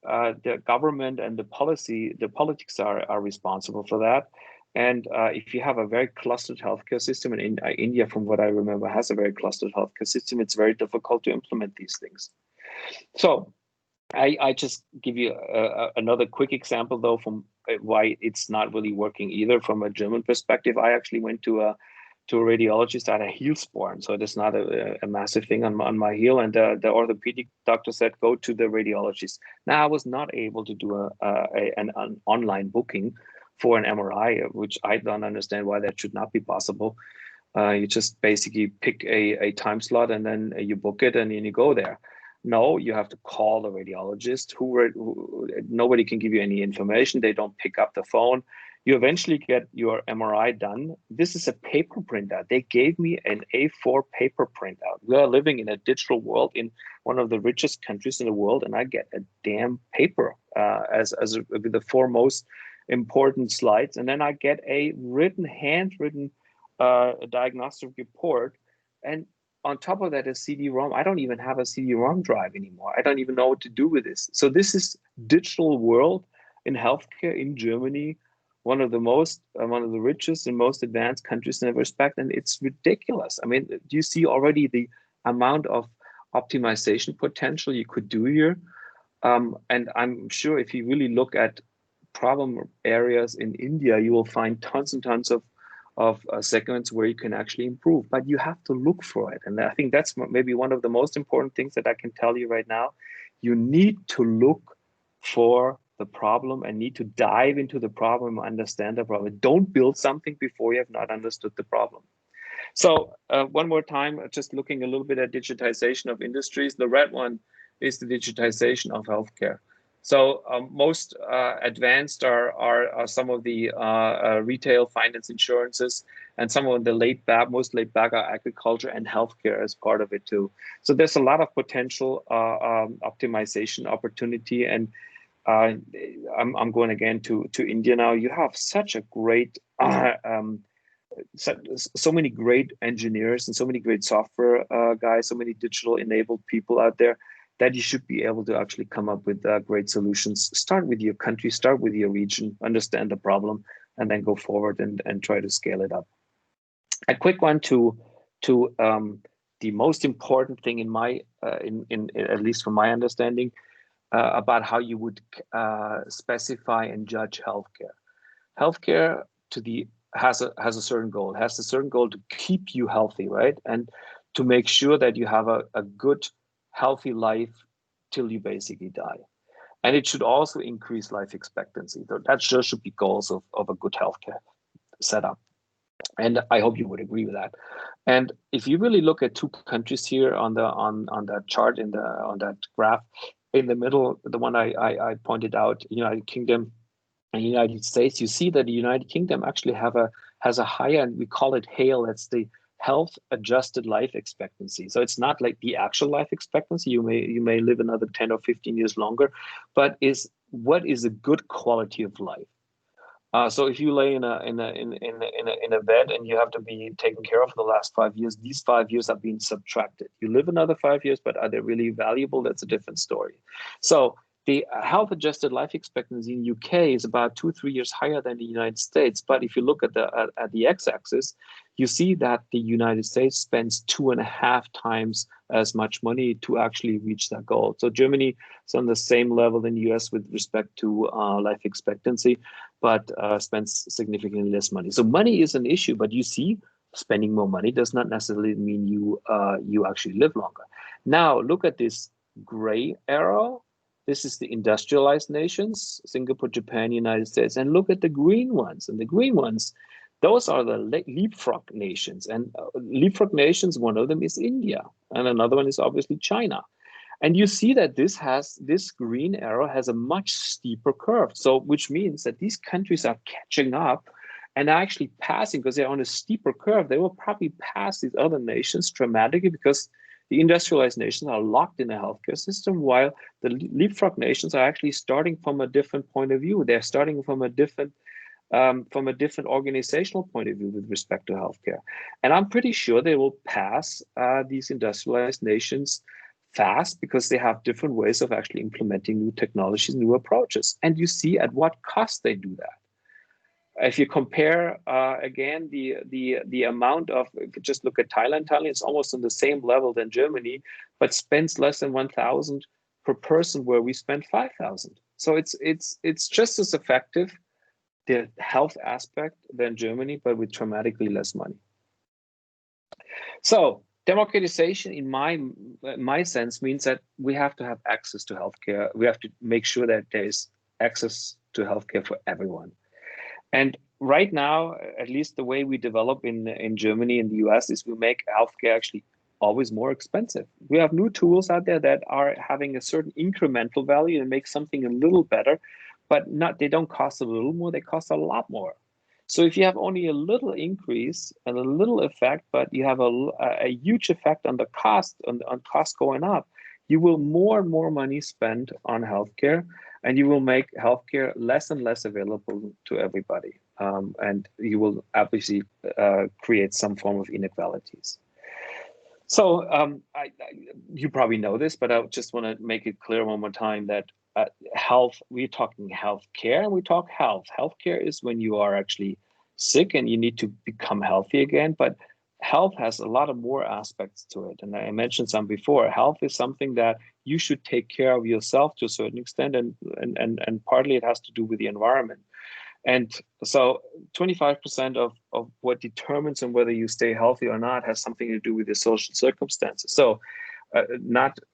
the government and the politics are responsible for that. And if you have a very clustered healthcare system, and India, from what I remember, has a very clustered healthcare system, it's very difficult to implement these things. So I just give you another quick example, though, from why it's not really working either from a German perspective. I actually went to a radiologist at a heel sporn, so it is not a massive thing on my heel, and the orthopedic doctor said, go to the radiologist. Now, I was not able to do an online booking for an MRI, which I don't understand why that should not be possible. You just basically pick a time slot and then you book it and then you go there. No, you have to call the radiologist who nobody can give you any information. They don't pick up the phone. You eventually get your MRI done. This is a paper printout. They gave me an A4 paper printout. We are living in a digital world in one of the richest countries in the world, and I get a damn paper as the foremost important slides. And then I get a handwritten diagnostic report. And on top of that, a CD-ROM. I don't even have a CD-ROM drive anymore. I don't even know what to do with this. So this is digital world in healthcare in Germany, one of the richest and most advanced countries in that respect, and it's ridiculous. I mean, do you see already the amount of optimization potential you could do here? And I'm sure if you really look at problem areas in India, you will find tons and tons of segments where you can actually improve, but you have to look for it. And I think that's maybe one of the most important things that I can tell you right now. You need to look for the problem and need to dive into the problem and understand the problem. Don't build something before you have not understood the problem. So one more time, just looking a little bit at digitization of industries. The red one is the digitization of healthcare. So most advanced are some of the retail, finance, insurances, and some of the most laid back are agriculture and healthcare as part of it too. So there's a lot of potential optimization opportunity. And I'm going again to India now. You have such a great, so many great engineers and so many great software guys, so many digital enabled people out there, that you should be able to actually come up with great solutions. Start with your country, start with your region, understand the problem, and then go forward and try to scale it up. A quick one to the most important thing in my, at least from my understanding, about how you would specify and judge healthcare. Healthcare has a certain goal. It has a certain goal to keep you healthy, right? And to make sure that you have a good, healthy life till you basically die. And it should also increase life expectancy. That just should be goals of a good healthcare setup. And I hope you would agree with that. And if you really look at two countries here on that chart on that graph, in the middle, the one I pointed out, United Kingdom and United States, you see that the United Kingdom actually has a higher, and we call it HALE, that's the health adjusted life expectancy. So it's not like the actual life expectancy. You may live another 10 or 15 years longer, but what is a good quality of life? So if you lay in a bed and you have to be taken care of for the last 5 years, these 5 years are being subtracted. You live another 5 years, but are they really valuable? That's a different story. So the health adjusted life expectancy in UK is about 2-3 years higher than the United States. But if you look at the x-axis, you see that the United States spends 2.5 times as much money to actually reach that goal. So Germany is on the same level in the US with respect to life expectancy, but spends significantly less money. So money is an issue, but you see, spending more money does not necessarily mean you actually live longer. Now look at this gray arrow. This is the industrialized nations, Singapore, Japan, United States, and look at the green ones. And the green ones, those are the Leapfrog nations. And Leapfrog nations, one of them is India, and another one is obviously China. And you see that this green arrow has a much steeper curve. So which means that these countries are catching up and actually passing, because they're on a steeper curve. They will probably pass these other nations dramatically, because the industrialized nations are locked in a healthcare system, while the Leapfrog nations are actually starting from a different point of view. They're starting from a different organizational point of view with respect to healthcare. And I'm pretty sure they will pass these industrialized nations fast because they have different ways of actually implementing new technologies, new approaches. And you see at what cost they do that. If you compare, again, the amount of, if you just look at Thailand is almost on the same level than Germany, but spends less than 1,000 per person, where we spend 5,000. So it's just as effective, the health aspect, than Germany, but with dramatically less money. So democratization, in my sense, means that we have to have access to healthcare. We have to make sure that there is access to healthcare for everyone. And right now, at least the way we develop in Germany and the US, is we make healthcare actually always more expensive. We have new tools out there that are having a certain incremental value and make something a little better, but they don't cost a little more, they cost a lot more. So if you have only a little increase and a little effect, but you have a huge effect on the cost, on cost going up, you will more and more money spent on healthcare, and you will make healthcare less and less available to everybody. And you will obviously create some form of inequalities. So you probably know this, but I just want to make it clear one more time that health, we're talking healthcare, and we talk health. Healthcare is when you are actually sick and you need to become healthy again, but health has a lot of more aspects to it. And I mentioned some before. Health is something that you should take care of yourself to a certain extent, and partly it has to do with the environment. And so 25% of what determines on whether you stay healthy or not has something to do with your social circumstances. So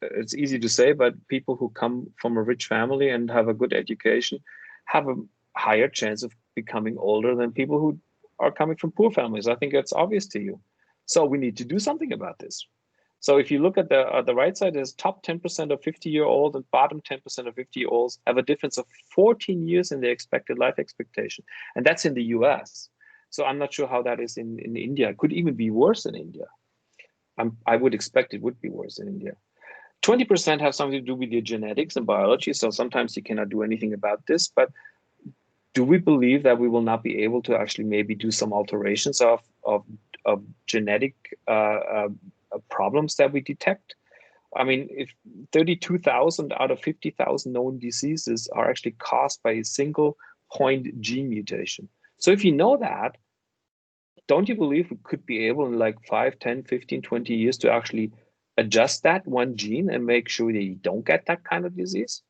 it's easy to say, but people who come from a rich family and have a good education have a higher chance of becoming older than people who are coming from poor families. I think that's obvious to you. So we need to do something about this. So if you look at the right side, there's top 10% of 50-year-olds and bottom 10% of 50-year-olds have a difference of 14 years in their expected life expectation. And that's in the US. So I'm not sure how that is in India. It could even be worse in India. I would expect it would be worse in India. 20% have something to do with your genetics and biology. So sometimes you cannot do anything about this, but do we believe that we will not be able to actually maybe do some alterations of genetic problems that we detect? I mean, if 32,000 out of 50,000 known diseases are actually caused by a single point gene mutation. So if you know that, don't you believe we could be able in like 5, 10, 15, 20 years to actually adjust that one gene and make sure that you don't get that kind of disease?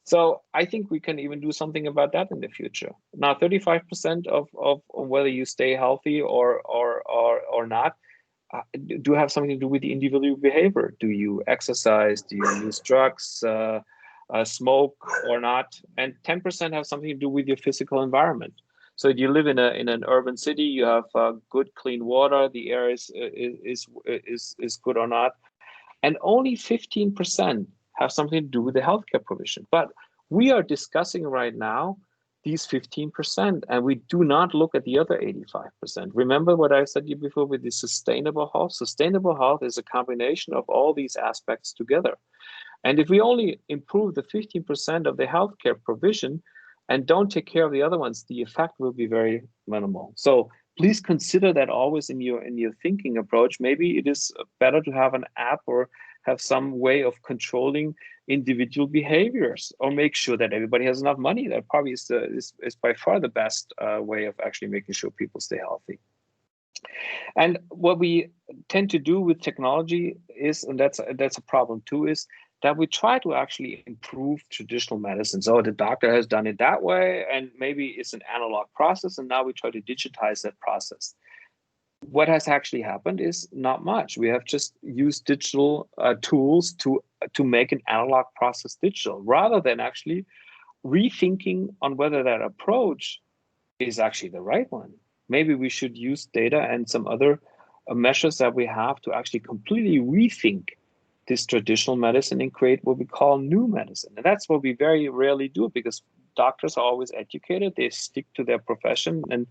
So I think we can even do something about that in the future. Now, 35% of whether you stay healthy or not do have something to do with the individual behavior. Do you exercise? Do you use drugs, smoke or not? And 10% have something to do with your physical environment. So if you live in an urban city, you have good, clean water, the air is good or not. And only 15% have something to do with the healthcare provision. But we are discussing right now these 15%, and we do not look at the other 85%. Remember what I said to you before with the sustainable health? Sustainable health is a combination of all these aspects together. And if we only improve the 15% of the healthcare provision and don't take care of the other ones, the effect will be very minimal. So please consider that always in your thinking approach. Maybe it is better to have an app or have some way of controlling individual behaviors, or make sure that everybody has enough money. That probably is by far the best way of actually making sure people stay healthy. And what we tend to do with technology is, and that's a problem too, is that we try to actually improve traditional medicine. So the doctor has done it that way, and maybe it's an analog process, and now we try to digitize that process. What has actually happened is not much. We have just used digital tools to make an analog process digital, rather than actually rethinking on whether that approach is actually the right one. Maybe we should use data and some other measures that we have to actually completely rethink this traditional medicine and create what we call new medicine. And that's what we very rarely do, because doctors are always educated, they stick to their profession. And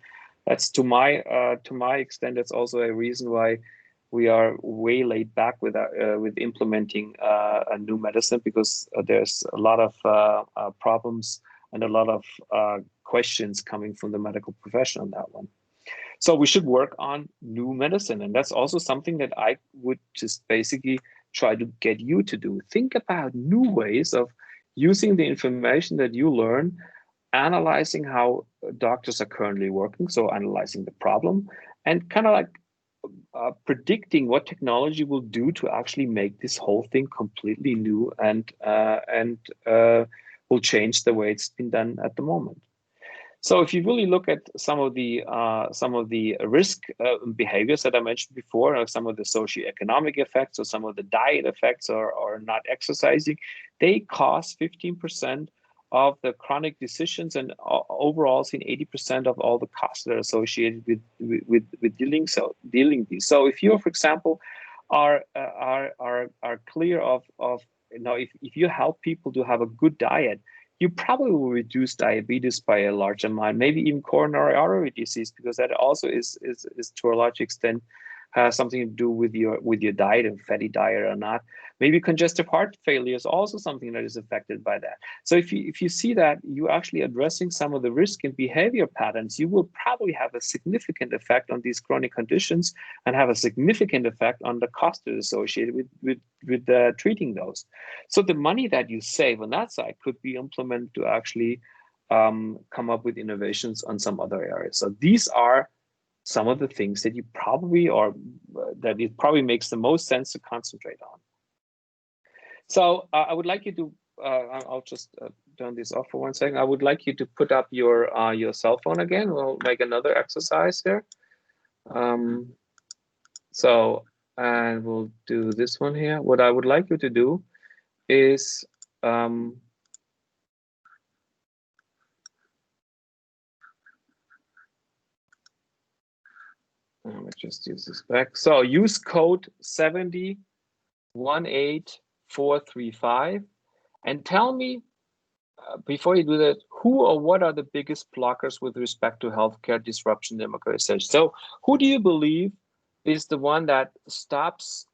that's to my extent, that's also a reason why we are way laid back with implementing a new medicine, because there's a lot of problems and a lot of questions coming from the medical profession on that one. So we should work on new medicine. And that's also something that I would just basically try to get you to do. Think about new ways of using the information that you learn, analyzing how doctors are currently working, so analyzing the problem, and kind of like predicting what technology will do to actually make this whole thing completely new and will change the way it's been done at the moment. So if you really look at some of the risk behaviors that I mentioned before, or some of the socioeconomic effects, or some of the diet effects, or not exercising, they cost 15% of the chronic decisions, and overall seen 80% of all the costs that are associated with dealing these. So if you, for example, are clear of if you help people to have a good diet, you probably will reduce diabetes by a large amount, maybe even coronary artery disease, because that also is to a large extent has something to do with your diet, and fatty diet or not. Maybe congestive heart failure is also something that is affected by that. So if you see that you're actually addressing some of the risk and behavior patterns, you will probably have a significant effect on these chronic conditions, and have a significant effect on the cost associated with treating those. So the money that you save on that side could be implemented to actually come up with innovations on some other areas. So these are some of the things that you probably, or that it probably makes the most sense to concentrate on. So I would like you to, I'll just turn this off for 1 second. I would like you to put up your cell phone again. We'll make another exercise here. And we'll do this one here. What I would like you to do is, let me just use this back. So use code 7018435 and tell me, before you do that, who or what are the biggest blockers with respect to healthcare disruption democratization? So who do you believe is the one that stops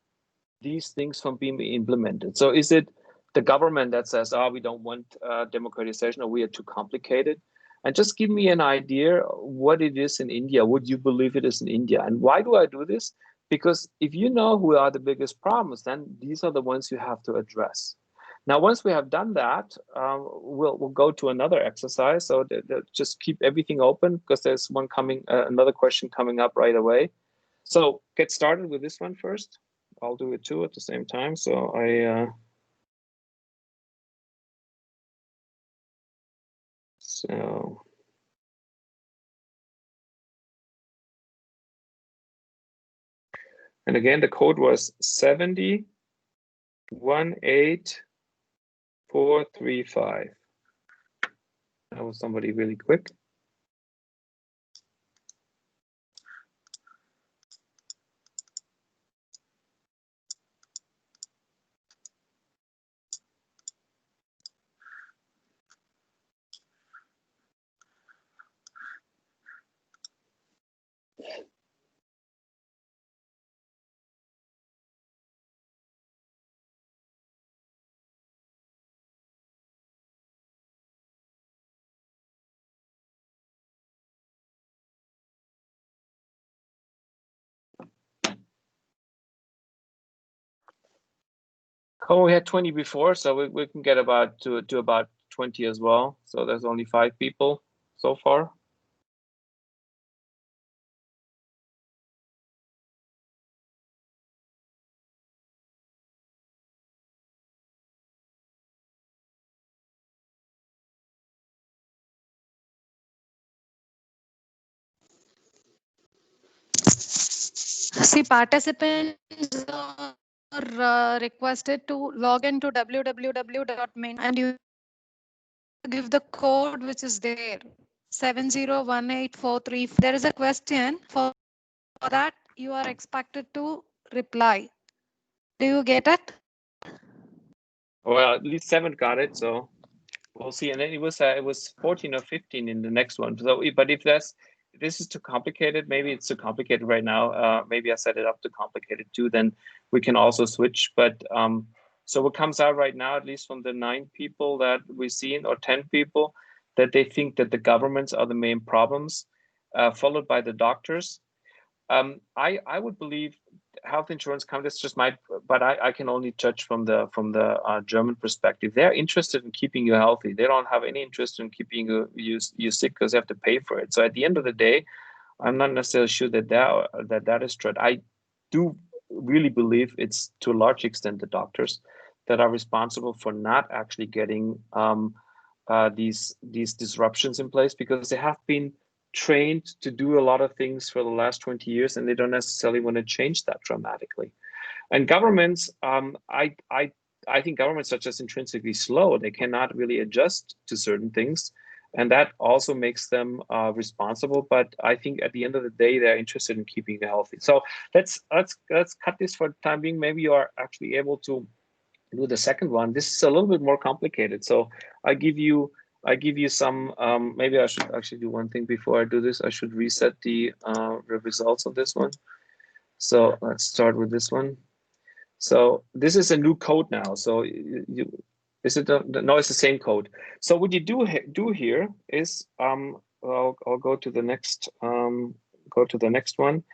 these things from being implemented? So is it the government that says, oh, we don't want democratization, or we are too complicated? And just give me an idea what it is in India. Would you believe it is in India? And why do I do this? Because if you know who are the biggest problems, then these are the ones you have to address. Now, once we have done that, we'll go to another exercise. So just keep everything open, because there's one coming, another question coming up right away. So get started with this one first. I'll do it too at the same time. So and again, the code was 7018435. That was somebody really quick. Oh, we had 20 before, so we can get about to about 20 as well. So there's only 5 people so far. See, participants are requested to log into www.main, and you give the code which is there, 7018435. There is a question for that you are expected to reply. Do you get it? Well, at least 7 got it, so we'll see. And then it was 14 or 15 in the next one. So, but if this is too complicated, maybe it's too complicated right now. Maybe I set it up too complicated too. Then we can also switch. But so what comes out right now, at least from the 9 people that we've seen, or 10 people, that they think that the governments are the main problems, followed by the doctors. I would believe health insurance companies just might, but I can only judge from the German perspective. They're interested in keeping you healthy. They don't have any interest in keeping you sick because they have to pay for it. So at the end of the day, I'm not necessarily sure that is true. I do really believe it's to a large extent the doctors that are responsible for not actually getting these disruptions in place, because they have been trained to do a lot of things for the last 20 years, and they don't necessarily want to change that dramatically. And governments, I think governments are just intrinsically slow. They cannot really adjust to certain things, and that also makes them responsible. But I think at the end of the day, they're interested in keeping you healthy. So let's cut this for the time being. Maybe you are actually able to do the second one. This is a little bit more complicated. So I give you some, maybe I should actually do one thing before I do this. I should reset the results of this one. So let's start with this one. So this is a new code now. So is it no, it's the same code. So what you do here is, I'll go to the next, one.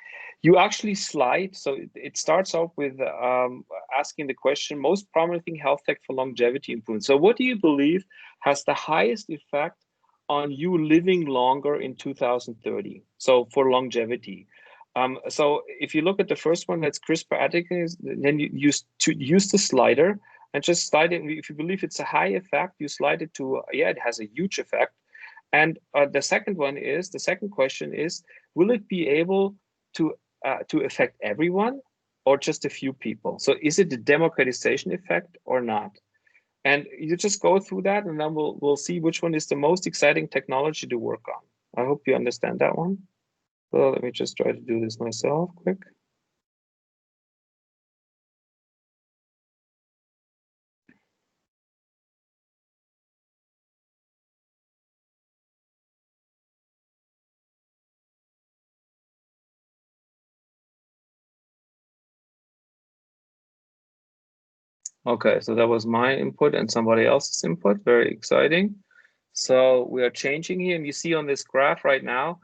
You actually slide, so it starts off with asking the question, most promising health tech for longevity improvement. So what do you believe has the highest effect on you living longer in 2030? So for longevity. So if you look at the first one, that's CRISPR Atticus, then you use the slider and just slide it. If you believe it's a high effect, you slide it to, yeah, it has a huge effect. And the second question is, will it be able to affect everyone or just a few people? So is it the democratization effect or not? And you just go through that, and then we'll see which one is the most exciting technology to work on. I hope you understand that one. So let me just try to do this myself quick. Okay, so that was my input and somebody else's input. Very exciting. So we are changing here, and you see on this graph right now,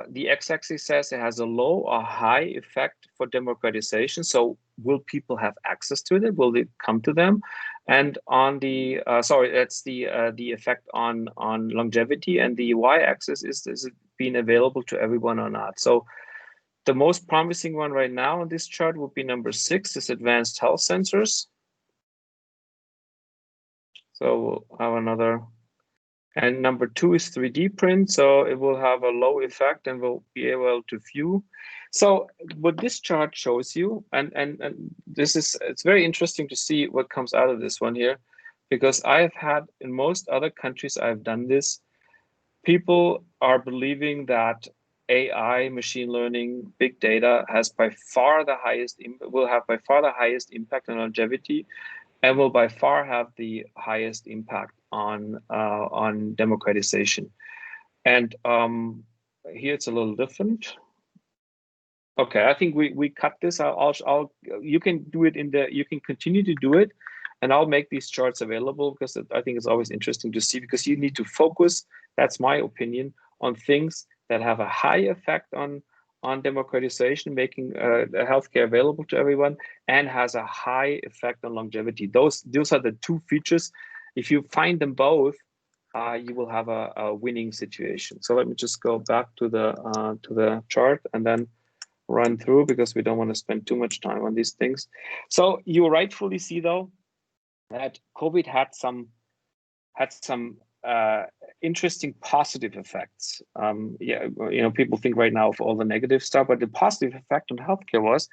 the x-axis says it has a low or high effect for democratization. So will people have access to it? Will it come to them? And on the sorry, that's the effect on longevity, and the y-axis is it being available to everyone or not? So the most promising one right now on this chart would be number 6, is advanced health sensors. So we'll have another. And number 2 is 3D print, so it will have a low effect and will be able to view. So what this chart shows you, and this is, it's very interesting to see what comes out of this one here, because I've had, in most other countries I've done this, people are believing that AI, machine learning, big data has by far the highest, will have by far the highest impact on longevity, and will by far have the highest impact on democratization. And here it's a little different. Okay, I think we cut this. You can do it you can continue to do it, and I'll make these charts available, because I think it's always interesting to see, because you need to focus, that's my opinion, on things that have a high effect on democratization, making healthcare available to everyone, and has a high effect on longevity. Those are the 2 features. If you find them both, you will have a winning situation. So let me just go back to the chart and then run through, because we don't want to spend too much time on these things. So you rightfully see, though, that COVID had some interesting positive effects. Yeah, you know, people think right now of all the negative stuff, but the positive effect on healthcare was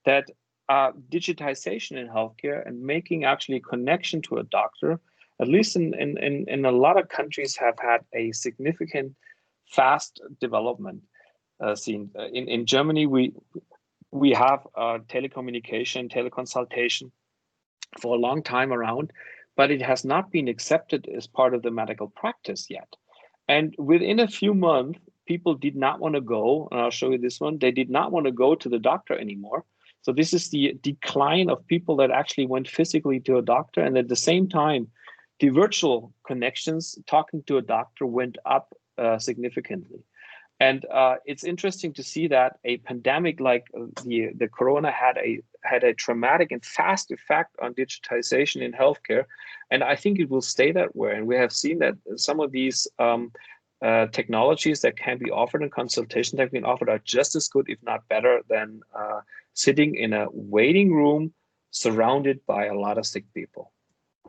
that digitization in healthcare and making actually a connection to a doctor, at least in a lot of countries, have had a significant fast development scene. In Germany, we have telecommunication, teleconsultation for a long time around, but it has not been accepted as part of the medical practice yet. And within a few months, people did not want to go, and I'll show you this one, they did not want to go to the doctor anymore. So this is the decline of people that actually went physically to a doctor. And at the same time, the virtual connections, talking to a doctor, went up significantly. And it's interesting to see that a pandemic like the corona had a dramatic and fast effect on digitization in healthcare, and I think it will stay that way. And we have seen that some of these technologies that can be offered in consultation that have been offered are just as good, if not better, than sitting in a waiting room surrounded by a lot of sick people.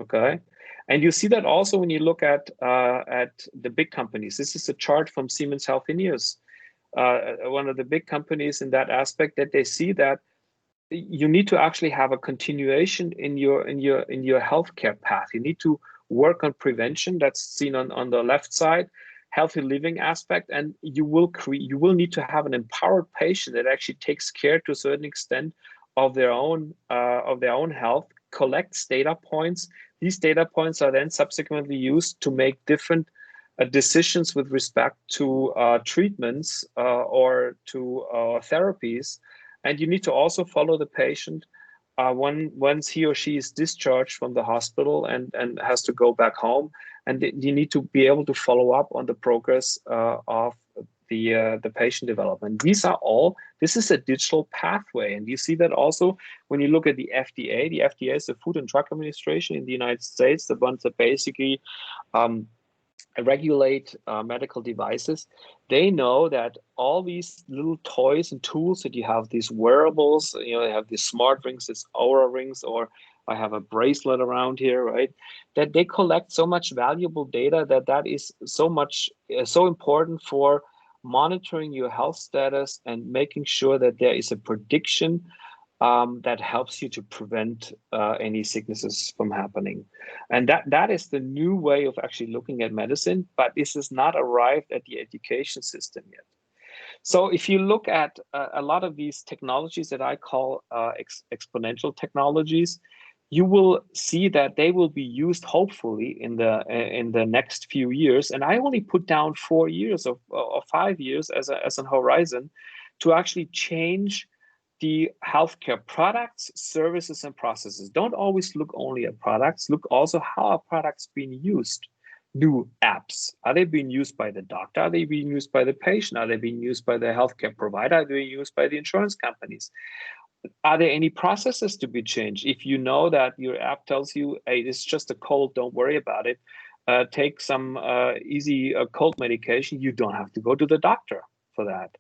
Okay. And you see that also when you look at the big companies. This is a chart from Siemens Healthineers, one of the big companies in that aspect, that they see that you need to actually have a continuation in your healthcare path. You need to work on prevention. That's seen on the left side, healthy living aspect, and you will need to have an empowered patient that actually takes care to a certain extent of their own health, collects data points. These data points are then subsequently used to make different decisions with respect to treatments or to therapies. And you need to also follow the patient once he or she is discharged from the hospital and has to go back home. And you need to be able to follow up on the progress of the patient development. This is a digital pathway. And you see that also when you look at the FDA. The FDA is the Food and Drug Administration in the United States, the ones that basically regulate medical devices. They know that all these little toys and tools that you have, these wearables, they have these smart rings, these Oura rings, or I have a bracelet around here, right? That they collect so much valuable data that is so important for monitoring your health status and making sure that there is a prediction that helps you to prevent any sicknesses from happening. And that is the new way of actually looking at medicine, but this has not arrived at the education system yet. So if you look at a lot of these technologies that I call exponential technologies, you will see that they will be used hopefully in the next few years. And I only put down 4 years or 5 years as an horizon to actually change the healthcare products, services, and processes. Don't always look only at products, look also how are products being used. New apps, are they being used by the doctor? Are they being used by the patient? Are they being used by the healthcare provider? Are they being used by the insurance companies? Are there any processes to be changed? If you know that your app tells you, hey, it's just a cold, don't worry about it. Take some easy cold medication. You don't have to go to the doctor for that.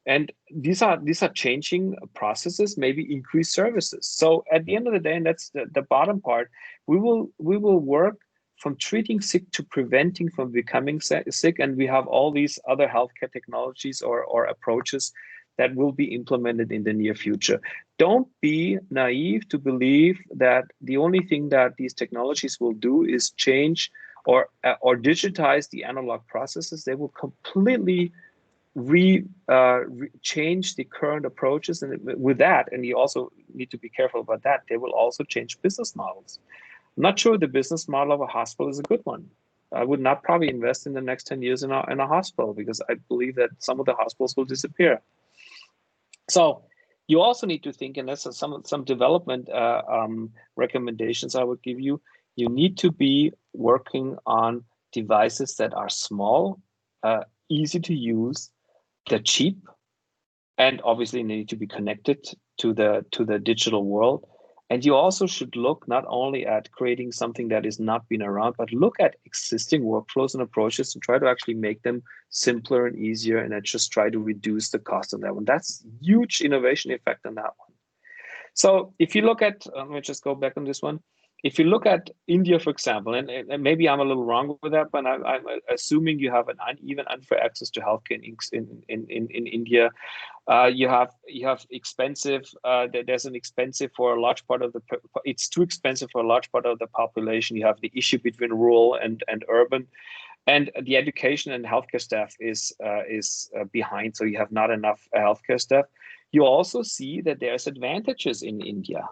And these are changing processes, maybe increase services. So at the end of the day, and that's the bottom part, we will work from treating sick to preventing from becoming sick. And we have all these other healthcare technologies or approaches that will be implemented in the near future. Don't be naive to believe that the only thing that these technologies will do is change or digitize the analog processes. They will completely change the current approaches, and with that, and you also need to be careful about that, they will also change business models. I'm not sure the business model of a hospital is a good one. I would not probably invest in the next 10 years in a hospital, because I believe that some of the hospitals will disappear. So you also need to think, and that's some development recommendations I would give you. You need to be working on devices that are small, easy to use, they're cheap, and obviously they need to be connected to the digital world. And you also should look not only at creating something that is not been around, but look at existing workflows and approaches and try to actually make them simpler and easier, and then just try to reduce the cost of that one. That's huge innovation effect on that one. So if you look at, let me just go back on this one. If you look at India, for example, and maybe I'm a little wrong with that, but I'm assuming you have an uneven, unfair access to healthcare in India. You have expensive. There's an expensive for a large part of the. It's too expensive for a large part of the population. You have the issue between rural and urban, and the education and healthcare staff is behind. So you have not enough healthcare staff. You also see that there's advantages in India.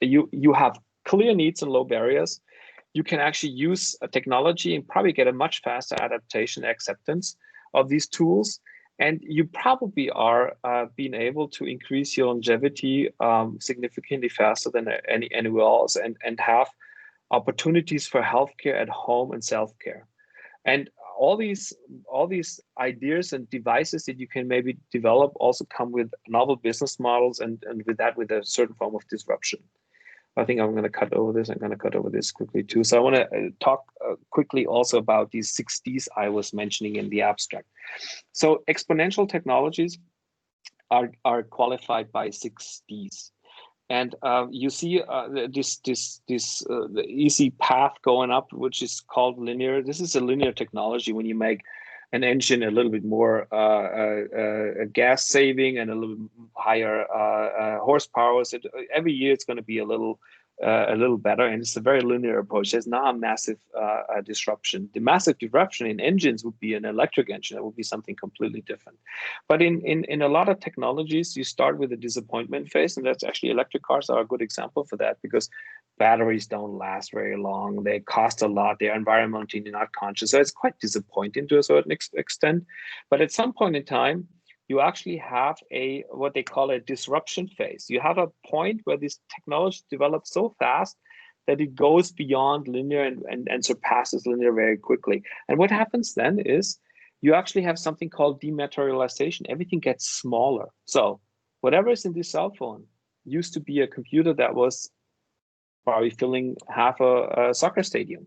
You have clear needs and low barriers. You can actually use a technology and probably get a much faster adaptation acceptance of these tools. And you probably are being able to increase your longevity significantly faster than anywhere else, and have opportunities for healthcare at home and self-care. And all these ideas and devices that you can maybe develop also come with novel business models, and with that, with a certain form of disruption. I think I'm going to cut over this. I'm going to cut over this quickly too. So I want to talk quickly also about these 6 Ds I was mentioning in the abstract. So exponential technologies are qualified by 6 Ds. And you see the easy path going up, which is called linear. This is a linear technology when you make an engine a little bit more gas saving and a little higher horsepower. So every year it's going to be a little better, and it's a very linear approach. There's not a massive disruption. The massive disruption in engines would be an electric engine. That would be something completely different. But in a lot of technologies, you start with a disappointment phase, and that's actually electric cars are a good example for that, because batteries don't last very long. They cost a lot. They're environmentally not conscious. So it's quite disappointing to a certain extent. But at some point in time, you actually have what they call a disruption phase. You have a point where this technology develops so fast that it goes beyond linear and surpasses linear very quickly. And what happens then is you actually have something called dematerialization. Everything gets smaller. So whatever is in this cell phone used to be a computer that was probably filling half a soccer stadium.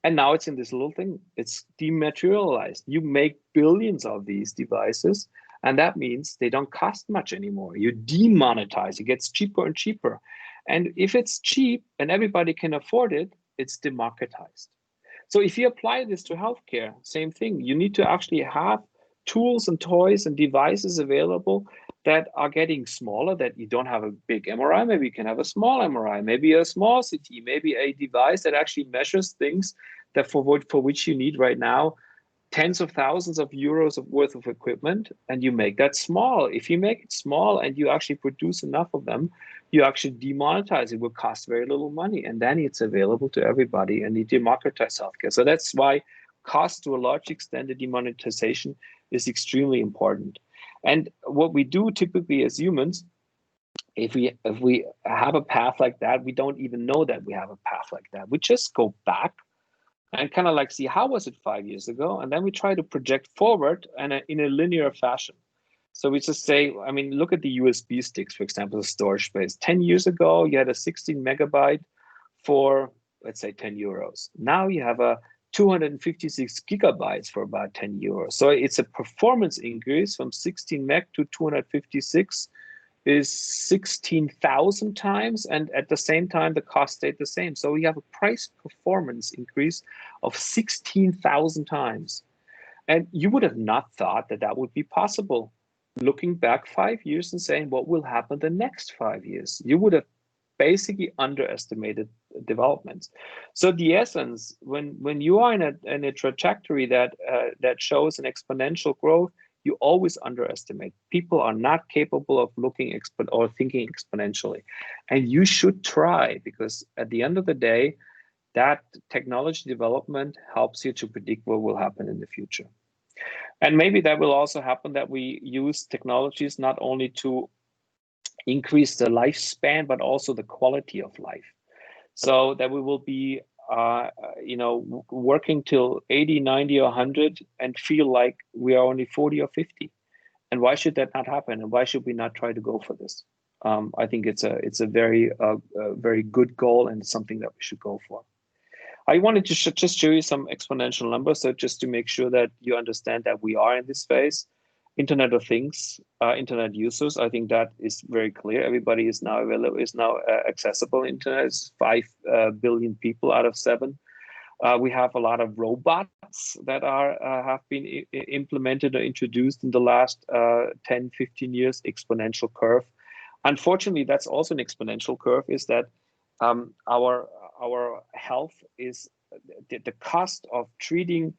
And now it's in this little thing. It's dematerialized. You make billions of these devices, and that means they don't cost much anymore. You demonetize. It gets cheaper and cheaper. And if it's cheap and everybody can afford it, it's democratized. So if you apply this to healthcare, same thing. You need to actually have tools and toys and devices available that are getting smaller, that you don't have a big MRI, maybe you can have a small MRI, maybe a small CT, maybe a device that actually measures things that for which you need right now tens of thousands of euros worth of equipment, and you make that small. If you make it small and you actually produce enough of them, you actually demonetize. It will cost very little money, and then it's available to everybody, and you democratize healthcare. So that's why cost, to a large extent, the demonetization is extremely important. And what we do typically as humans, if we have a path like that, we don't even know that we have a path like that. We just go back and kind of like see, how was it 5 years ago? And then we try to project forward and in a linear fashion. So we just say, I mean, look at the USB sticks, for example, the storage space. 10 years ago, you had a 16 megabyte for, let's say, 10 euros. Now you have a 256 gigabytes for about 10 euros. So it's a performance increase from 16 meg to 256 is 16,000 times, and at the same time the cost stayed the same. So we have a price performance increase of 16,000 times. And you would have not thought that that would be possible. Looking back 5 years and saying what will happen the next 5 years, you would have basically underestimated developments. So the essence, when you are in a trajectory that shows an exponential growth, you always underestimate. People are not capable of looking or thinking exponentially. And you should try, because at the end of the day, that technology development helps you to predict what will happen in the future. And maybe that will also happen that we use technologies not only to increase the lifespan, but also the quality of life. So that we will be working till 80, 90, or 100 and feel like we are only 40 or 50. And why should that not happen? And why should we not try to go for this? I think it's a very good goal and something that we should go for. I wanted to just show you some exponential numbers, so just to make sure that you understand that we are in this phase. Internet of Things, internet users, I think that is very clear. Everybody is now available, is now accessible. Internet is 5 billion people out of 7. We have a lot of robots that have been implemented or introduced in the last 10, 15 years, exponential curve. Unfortunately, that's also an exponential curve, is that our health is the cost of treating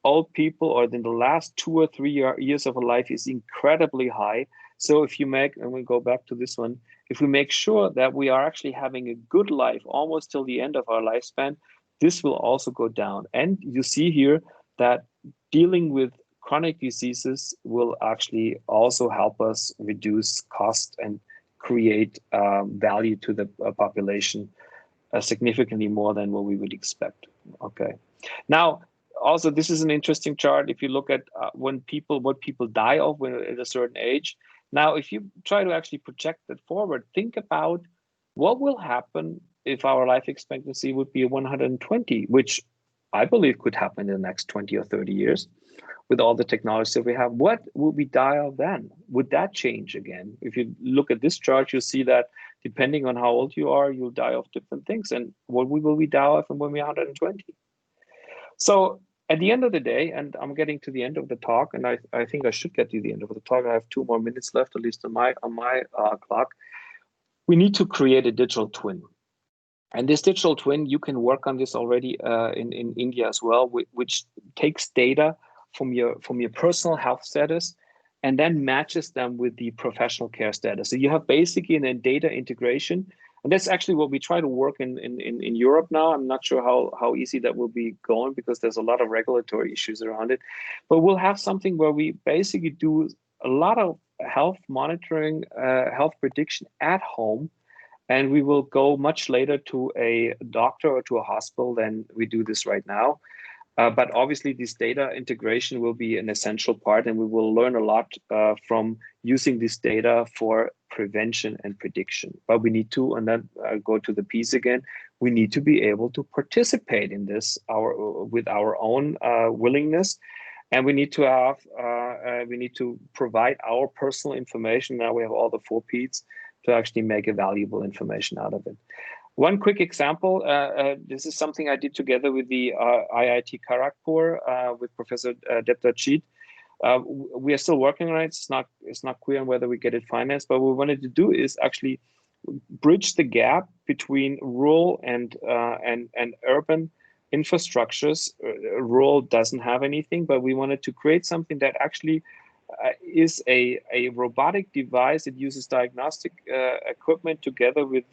old people, or in the last 2 or 3 years of a life, is incredibly high. So if you make, and we go back to this one, if we make sure that we are actually having a good life almost till the end of our lifespan, this will also go down. And you see here that dealing with chronic diseases will actually also help us reduce cost and create value to the population significantly more than what we would expect. Okay. Now, also, this is an interesting chart. If you look at what people die of when at a certain age. Now, if you try to actually project that forward, think about what will happen if our life expectancy would be 120, which I believe could happen in the next 20 or 30 years with all the technology that we have. What will we die of then? Would that change again? If you look at this chart, you'll see that depending on how old you are, you'll die of different things. And what will we die of when we're 120? So at the end of the day, and I'm getting to the end of the talk, and I think I should get to the end of the talk. I have 2 more minutes left, at least on my clock. We need to create a digital twin. And this digital twin, you can work on this already in India as well, which takes data from your personal health status and then matches them with the professional care status. So you have basically a data integration. And that's actually what we try to work in Europe now. I'm not sure how easy that will be going because there's a lot of regulatory issues around it. But we'll have something where we basically do a lot of health monitoring, health prediction at home. And we will go much later to a doctor or to a hospital than we do this right now. But obviously, this data integration will be an essential part, and we will learn a lot from using this data for prevention and prediction. But we need to, and then go to the piece again, we need to be able to participate in this with our own willingness. And we need to have, we need to provide our personal information. Now we have all the 4 Ps to actually make a valuable information out of it. One quick example, this is something I did together with the IIT Kharagpur with Professor Debjit. We are still working on it. It's not clear on whether we get it financed, but what we wanted to do is actually bridge the gap between rural and urban infrastructures. Rural doesn't have anything, but we wanted to create something that actually is a robotic device. It uses diagnostic equipment together with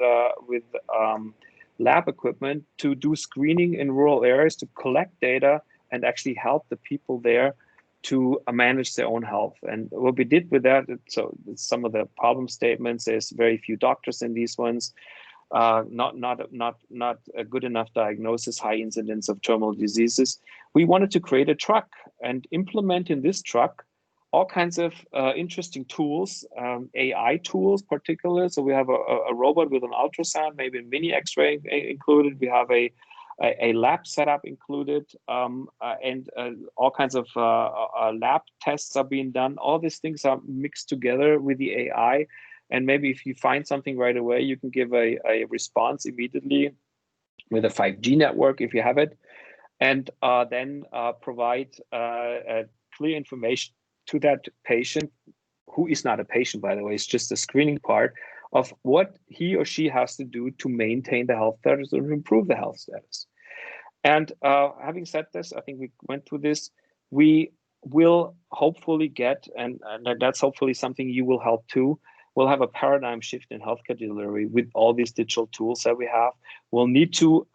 lab equipment to do screening in rural areas, to collect data and actually help the people there to manage their own health. And what we did with that, so some of the problem statements, there's very few doctors in these ones, not a good enough diagnosis, high incidence of terminal diseases. We wanted to create a truck and implement in this truck all kinds of interesting tools, AI tools particularly. So we have a robot with an ultrasound, maybe a mini X-ray included. We have a lab setup included, and all kinds of lab tests are being done. All these things are mixed together with the AI. And maybe if you find something right away, you can give a response immediately with a 5G network if you have it, and then provide clear information to that patient, who is not a patient, by the way, it's just a screening part of what he or she has to do to maintain the health status or improve the health status. And having said this, I think we went through this, we will hopefully get, and that's hopefully something you will help too, we'll have a paradigm shift in healthcare delivery with all these digital tools that we have. We'll need to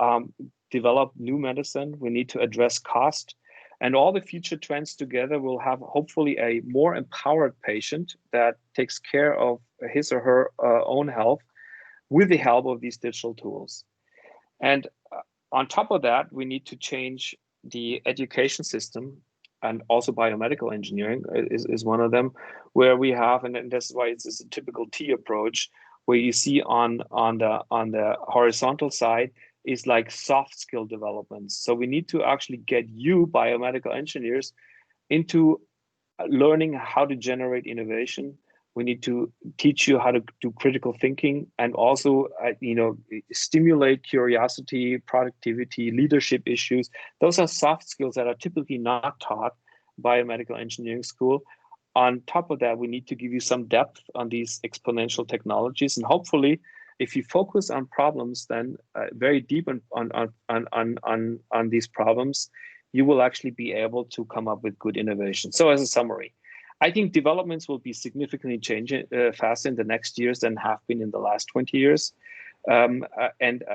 develop new medicine. We need to address cost. And all the future trends together will have hopefully a more empowered patient that takes care of his or her own health with the help of these digital tools. And on top of that, we need to change the education system, and also biomedical engineering is one of them, where we have, and that's why it's a typical T approach, where you see on the horizontal side is like soft skill developments. So we need to actually get you, biomedical engineers, into learning how to generate innovation. We need to teach you how to do critical thinking, and also, stimulate curiosity, productivity, leadership issues. Those are soft skills that are typically not taught biomedical engineering school. On top of that, we need to give you some depth on these exponential technologies, and hopefully, if you focus on problems, then very deep on these problems, you will actually be able to come up with good innovation. So as a summary, I think developments will be significantly changing faster in the next years than have been in the last 20 years.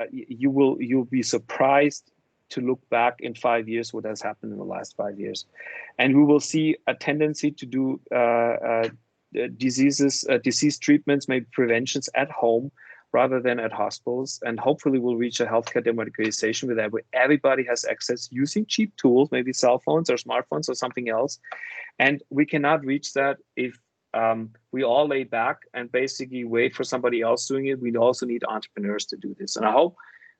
You'll be surprised to look back in 5 years what has happened in the last 5 years. And we will see a tendency to do disease treatments, maybe preventions at home, rather than at hospitals. And hopefully we'll reach a healthcare democratization where everybody has access using cheap tools, maybe cell phones or smartphones or something else. And we cannot reach that if we all lay back and basically wait for somebody else doing it. We also need entrepreneurs to do this. And I hope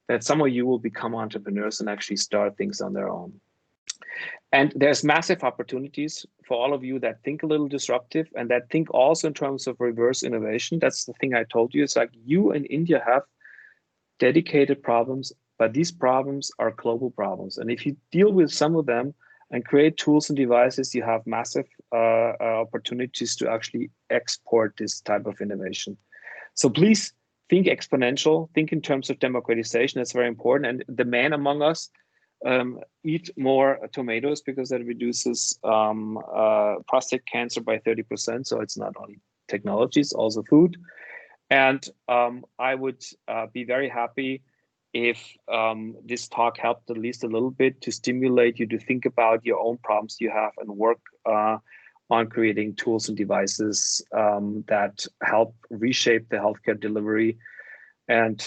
that some of you will become entrepreneurs and actually start things on their own. And there's massive opportunities for all of you that think a little disruptive and that think also in terms of reverse innovation. That's the thing I told you. It's like you in India have dedicated problems, but these problems are global problems. And if you deal with some of them and create tools and devices, you have massive opportunities to actually export this type of innovation. So please think exponential, think in terms of democratization. That's very important. And the man among us, eat more tomatoes because that reduces prostate cancer by 30%. So it's not only technology, it's also food. And I would be very happy if this talk helped at least a little bit to stimulate you to think about your own problems you have and work on creating tools and devices that help reshape the healthcare delivery. And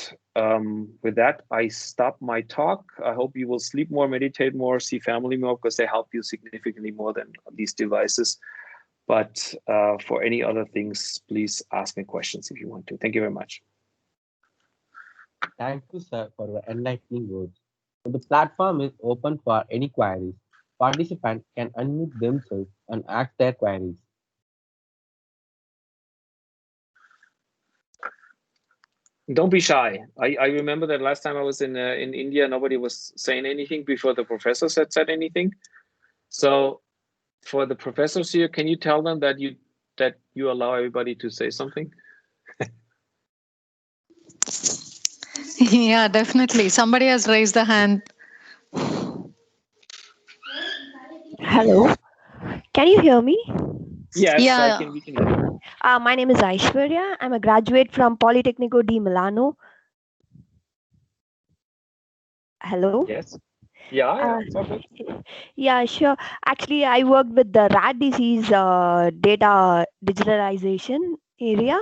with that, I stop my talk. I hope you will sleep more, meditate more, see family more, because they help you significantly more than these devices. But for any other things, please ask me questions if you want to. Thank you very much. Thank you, sir, for the enlightening words. The platform is open for any queries. Participants can unmute themselves and ask their queries. Don't be shy. I remember that last time I was in India, nobody was saying anything before the professors had said anything. So for the professors here, can you tell them that you allow everybody to say something? Yeah, definitely. Somebody has raised the hand. Hello, can you hear me? Yes, Yeah. we can hear you. My name is Aishwarya. I'm a graduate from Politecnico di Milano. Hello? Yes. Yeah, it's all good. Yeah, sure. Actually, I worked with the rat disease data digitalization area.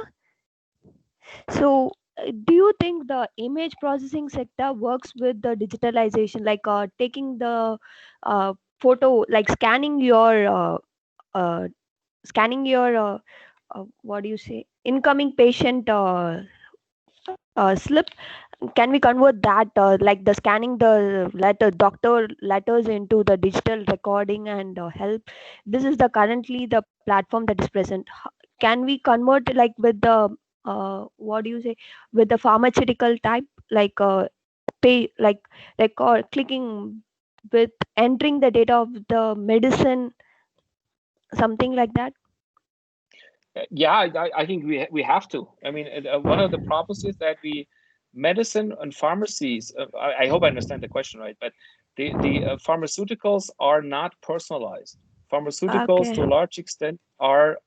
So, do you think the image processing sector works with the digitalization, like taking the photo, like scanning your what do you say, incoming patient slip? Can we convert that, like the scanning the doctor letters into the digital recording and help? This is the currently the platform that is present. Can we convert it like with the what do you say, with the pharmaceutical type, like pay like clicking with entering the data of the medicine, something like that? Yeah, I think we have to. I mean, one of the problems is that medicine and pharmacies, I hope I understand the question right, but the pharmaceuticals are not personalized. Pharmaceuticals to a large extent are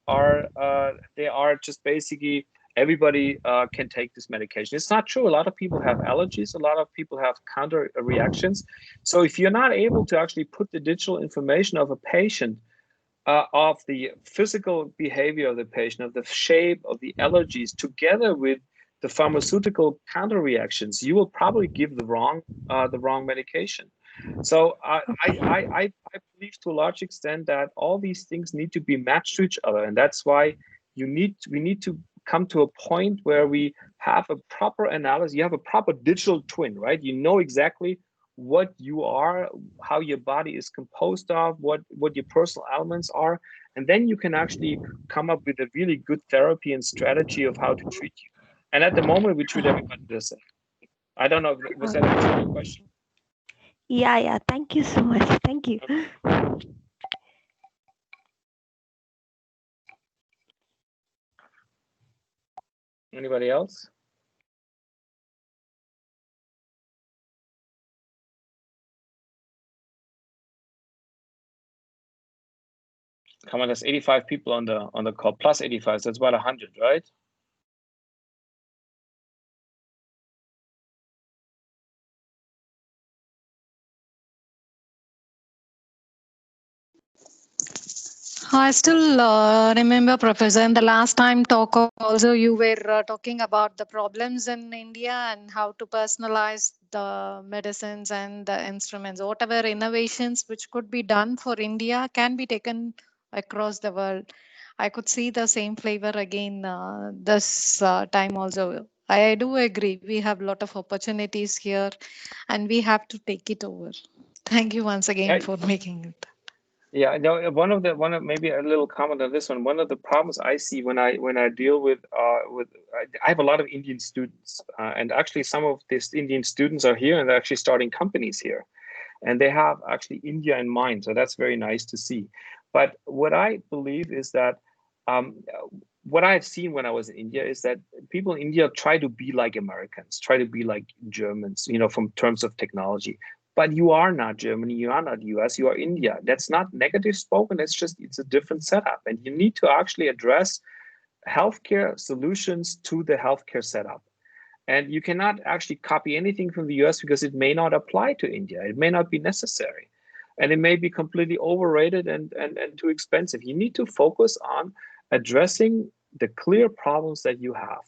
they are just basically everybody can take this medication. It's not true. A lot of people have allergies. A lot of people have counter reactions. So if you're not able to actually put the digital information of a patient, of the physical behavior of the patient, of the shape of the allergies, together with the pharmaceutical counter reactions, you will probably give the wrong medication. So I believe to a large extent that all these things need to be matched to each other, and that's why we need to come to a point where we have a proper analysis. You have a proper digital twin, right? You know exactly what you are, how your body is composed of, what your personal elements are, and then you can actually come up with a really good therapy and strategy of how to treat you. And at the moment, we treat everybody the same. I don't know, was that answering your question? Yeah, thank you so much. Thank you. Okay. Anybody else? Come on, there's 85 people on the call, plus 85, so that's about 100, right? I still remember, Professor, in the last time talk also you were talking about the problems in India and how to personalize the medicines and the instruments. Whatever innovations which could be done for India can be taken across the world. I could see the same flavor again this time also. I do agree. We have a lot of opportunities here and we have to take it over. Thank you once again for making it. Yeah, no. One of maybe a little comment on this one. One of the problems I see when I deal with I have a lot of Indian students, and actually some of these Indian students are here and they're actually starting companies here, and they have actually India in mind. So that's very nice to see. But what I believe is that what I've seen when I was in India is that people in India try to be like Americans, try to be like Germans, you know, from terms of technology. But you are not Germany, you are not US, you are India. That's not negative spoken, it's a different setup. And you need to actually address healthcare solutions to the healthcare setup. And you cannot actually copy anything from the US because it may not apply to India. It may not be necessary. And it may be completely overrated and too expensive. You need to focus on addressing the clear problems that you have.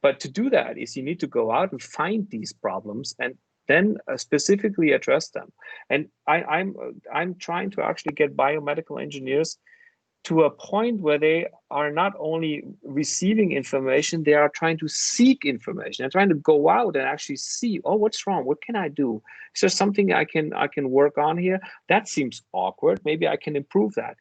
But to do that is you need to go out and find these problems and then specifically address them. And I'm trying to actually get biomedical engineers to a point where they are not only receiving information, they are trying to seek information. They're trying to go out and actually see, oh, what's wrong? What can I do? Is there something I can work on here? That seems awkward. Maybe I can improve that.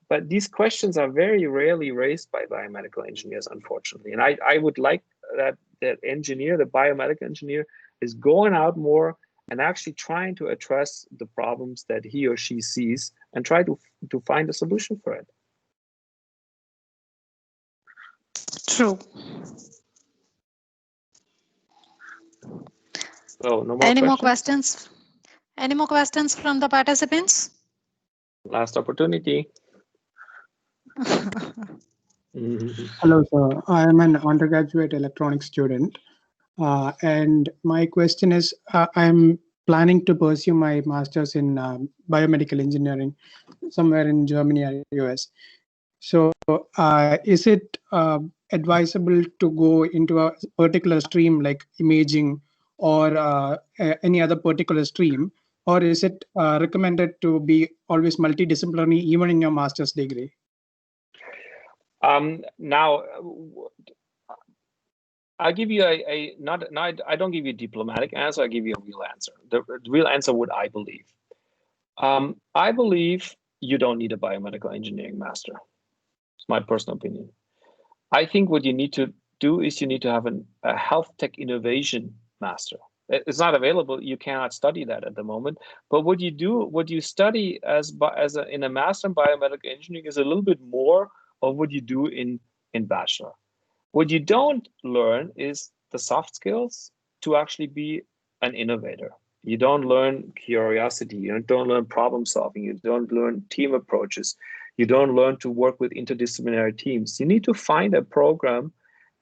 But these questions are very rarely raised by biomedical engineers, unfortunately. And I would like that engineer, the biomedical engineer, is going out more and actually trying to address the problems that he or she sees and try to find a solution for it. True. So no more Any questions? more questions? Any more questions from the participants? Last opportunity. Hello, sir. I am an undergraduate electronics student. And my question is, I'm planning to pursue my master's in biomedical engineering somewhere in Germany or US. So is it advisable to go into a particular stream like imaging or any other particular stream? Or is it recommended to be always multidisciplinary even in your master's degree? Now, I'll give you I don't give you a diplomatic answer, I give you a real answer. The real answer, what I believe. I believe you don't need a biomedical engineering master. It's my personal opinion. I think what you need to do is you need to have a health tech innovation master. It's not available. You cannot study that at the moment. But what you study in a master in biomedical engineering is a little bit more of what you do in bachelor. What you don't learn is the soft skills to actually be an innovator. You don't learn curiosity. You don't learn problem solving. You don't learn team approaches. You don't learn to work with interdisciplinary teams. You need to find a program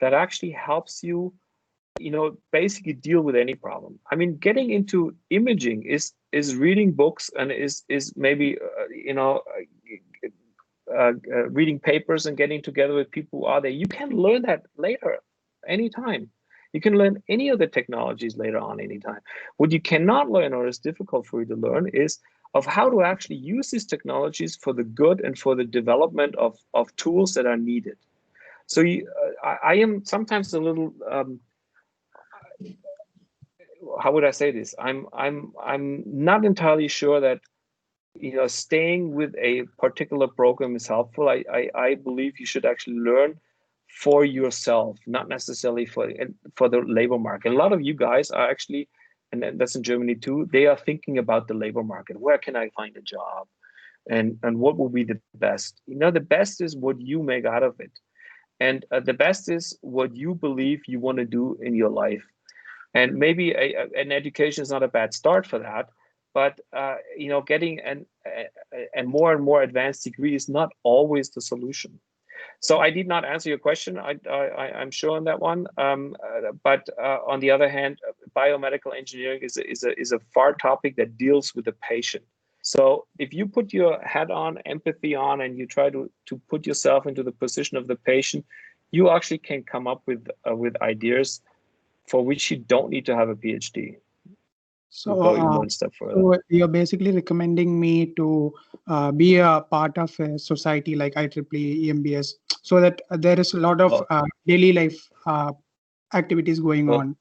that actually helps you, basically deal with any problem. I mean, getting into imaging is reading books and is maybe, reading papers and getting together with people who are there. You can learn that later, anytime. You can learn any of the technologies later on, anytime. What you cannot learn, or is difficult for you to learn, is of how to actually use these technologies for the good and for the development of tools that are needed. So I am sometimes a little, how would I say this? I'm not entirely sure that staying with a particular program is helpful. I believe you should actually learn for yourself, not necessarily for the labor market. A lot of you guys are actually, and that's in Germany too, they are thinking about the labor market. Where can I find a job? And what will be the best? The best is what you make out of it. And the best is what you believe you want to do in your life. And maybe an education is not a bad start for that. But getting a more and more advanced degree is not always the solution. So I did not answer your question. I'm sure on that one. But on the other hand, biomedical engineering is a far topic that deals with the patient. So if you put your head on, empathy on, and you try to put yourself into the position of the patient, you actually can come up with ideas for which you don't need to have a PhD. So, go even one step further. So you're basically recommending me to be a part of a society like IEEE, EMBS, so that there is a lot of daily life activities going on.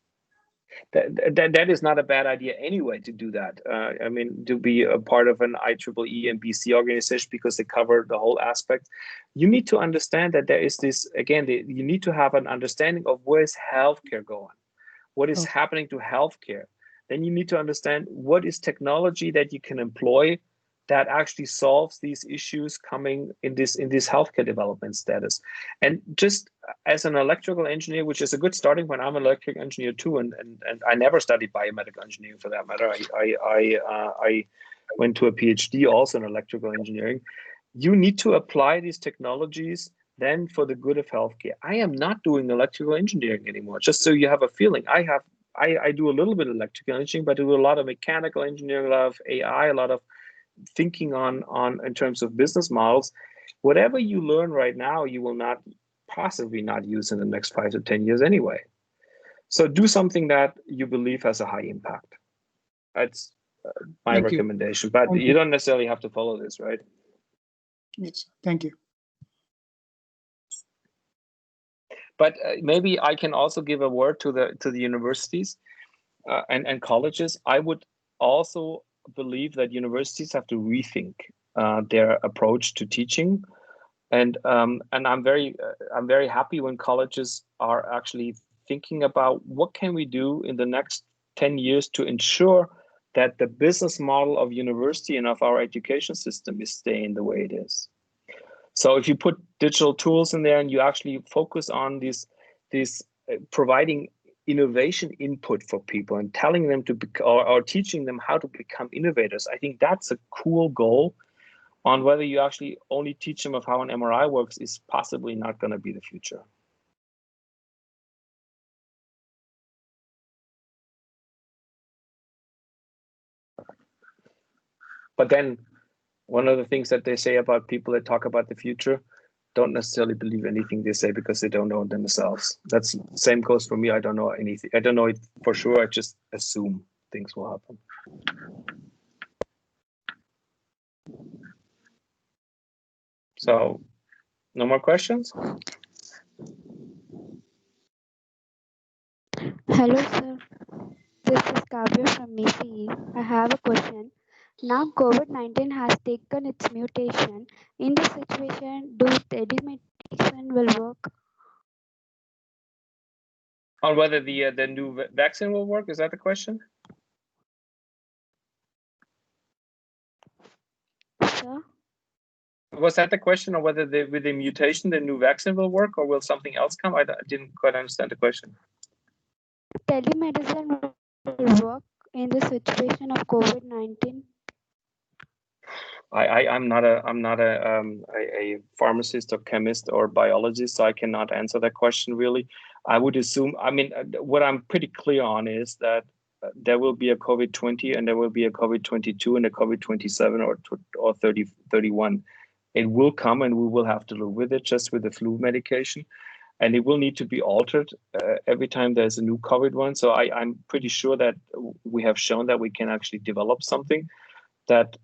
That is not a bad idea anyway to do that. I mean, to be a part of an IEEE and BC organization, because they cover the whole aspect. You need to understand that there is this, again, you need to have an understanding of where is healthcare going, what is happening to healthcare. Then you need to understand what is technology that you can employ that actually solves these issues coming in this healthcare development status. And just as an electrical engineer, which is a good starting point, I'm an electrical engineer too, and I never studied biomedical engineering for that matter. I went to a PhD also in electrical engineering. You need to apply these technologies then for the good of healthcare. I am not doing electrical engineering anymore, just so you have a feeling. I do a little bit of electrical engineering, but I do a lot of mechanical engineering, a lot of AI, a lot of thinking on in terms of business models. Whatever you learn right now, you will possibly not use in the next 5 to 10 years anyway. So do something that you believe has a high impact. That's my recommendation. But you don't necessarily have to follow this, right? Yes, thank you. But maybe I can also give a word to the universities and colleges. I would also believe that universities have to rethink their approach to teaching, and I'm very happy when colleges are actually thinking about what can we do in the next 10 years to ensure that the business model of university and of our education system is staying the way it is. So if you put digital tools in there and you actually focus on these providing innovation input for people and telling them to or teaching them how to become innovators, I think that's a cool goal. On whether you actually only teach them of how an MRI works is possibly not going to be the future. But then one of the things that they say about people that talk about the future, don't necessarily believe anything they say because they don't know themselves. That's same goes for me. I don't know anything. I don't know it for sure. I just assume things will happen. So, no more questions? Hello, sir. This is Kavya from ECE. I have a question. Now, COVID-19 has taken its mutation. In this situation, do telemedicine will work? On whether the new vaccine will work? Is that the question? Sir? Was that the question, or whether with the mutation the new vaccine will work, or will something else come? I didn't quite understand the question. Telemedicine will work in the situation of COVID-19? I'm not a pharmacist or chemist or biologist, so I cannot answer that question really. I would assume, I mean, what I'm pretty clear on is that there will be a COVID-20 and there will be a COVID-22 and a COVID-27 or 31. It will come and we will have to live with it, just with the flu medication. And it will need to be altered every time there's a new COVID one. So I'm pretty sure that we have shown that we can actually develop something that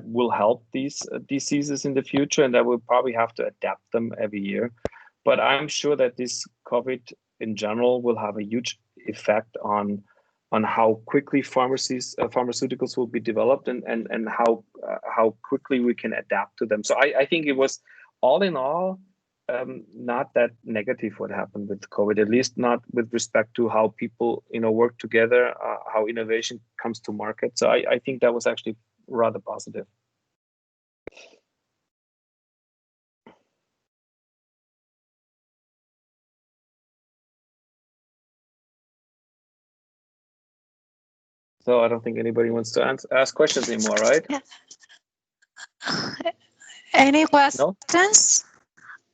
will help these diseases in the future, and that we'll probably have to adapt them every year. But I'm sure that this COVID in general will have a huge effect on how quickly pharmaceuticals will be developed and how quickly we can adapt to them. So I think it was all in all not that negative what happened with COVID, at least not with respect to how people work together, how innovation comes to market. So I think that was actually rather positive. So I don't think anybody wants to ask questions anymore, right? Any questions? No?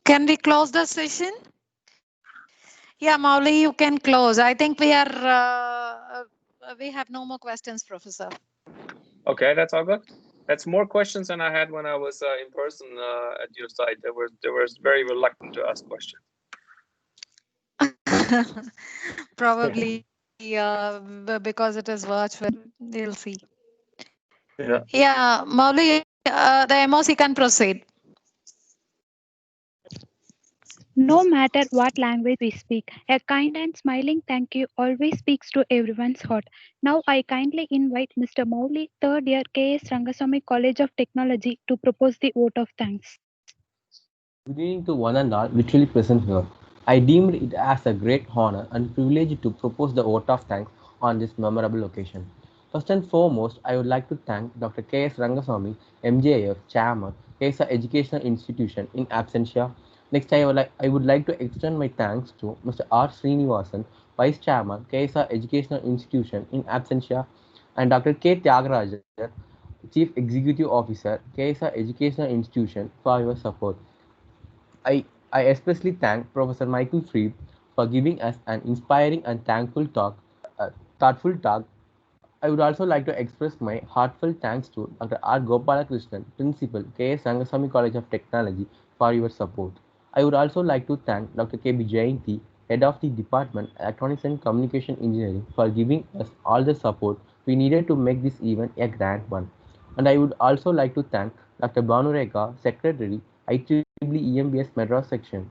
Can we close the session? Yeah, Mauli, you can close. I think we have no more questions, Professor. Okay, that's all good. That's more questions than I had when I was in person at your site. They were very reluctant to ask questions. Probably because it is virtual. You'll see. Yeah. Yeah, Mauli, the MOC can proceed. No matter what language we speak, a kind and smiling thank you always speaks to everyone's heart. Now I kindly invite Mr. Mauli, third year K.S.Rangasamy College of Technology, to propose the vote of thanks. Good evening to one and all virtually present here. I deemed it as a great honor and privilege to propose the vote of thanks on this memorable occasion. First and foremost, I would like to thank Dr. K.S.Rangasamy, MJF, Chairman, KSA Educational Institution in absentia. Next, I would like to extend my thanks to Mr. R. Srinivasan, Vice Chairman, KSA Educational Institution in absentia, and Dr. K. Tyagarajan, Chief Executive Officer, KSA Educational Institution, for your support. I especially thank Professor Michael Friebe for giving us an inspiring and thoughtful talk. I would also like to express my heartfelt thanks to Dr. R. Gopalakrishnan, Principal, K.S.Rangasamy College of Technology, for your support. I would also like to thank Dr. K.B. Jayanti, Head of the Department, Electronics and Communication Engineering, for giving us all the support we needed to make this event a grand one. And I would also like to thank Dr. Bhanureka, Secretary, IEEE EMBS Madras section,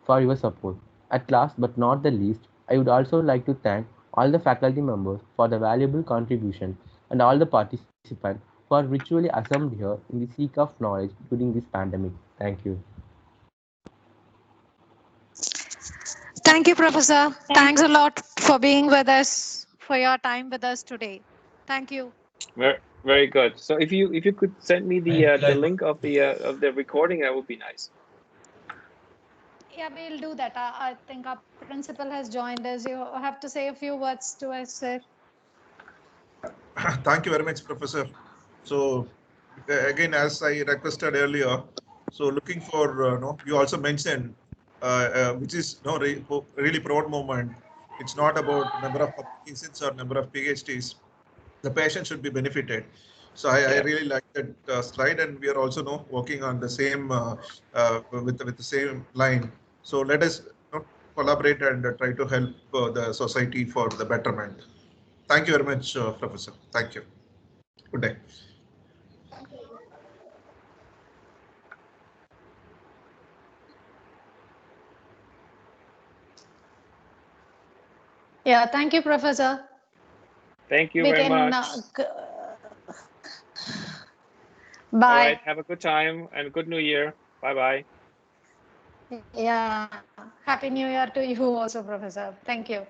for your support. At last but not the least, I would also like to thank all the faculty members for the valuable contribution and all the participants who are virtually assembled here in the seek of knowledge during this pandemic. Thank you. Thank you, Professor. Thanks a lot for being with us, for your time with us today. Thank you. Very good. So if you could send me the link of the recording, that would be nice. Yeah, we'll do that. I think our principal has joined us. You have to say a few words to us, sir. Thank you very much, Professor. So again, as I requested earlier, so looking for, you also mentioned, which is really proud moment. It's not about number of publications or number of PhDs. The patient should be benefited. So I really like that slide, and we are also working on the same with the same line. So let us collaborate and try to help the society for the betterment. Thank you very much, Professor. Thank you. Good day. Yeah, thank you, Professor. Thank you very much. Bye. All right. Have a good time and good New Year. Bye-bye. Yeah. Happy New Year to you also, Professor. Thank you.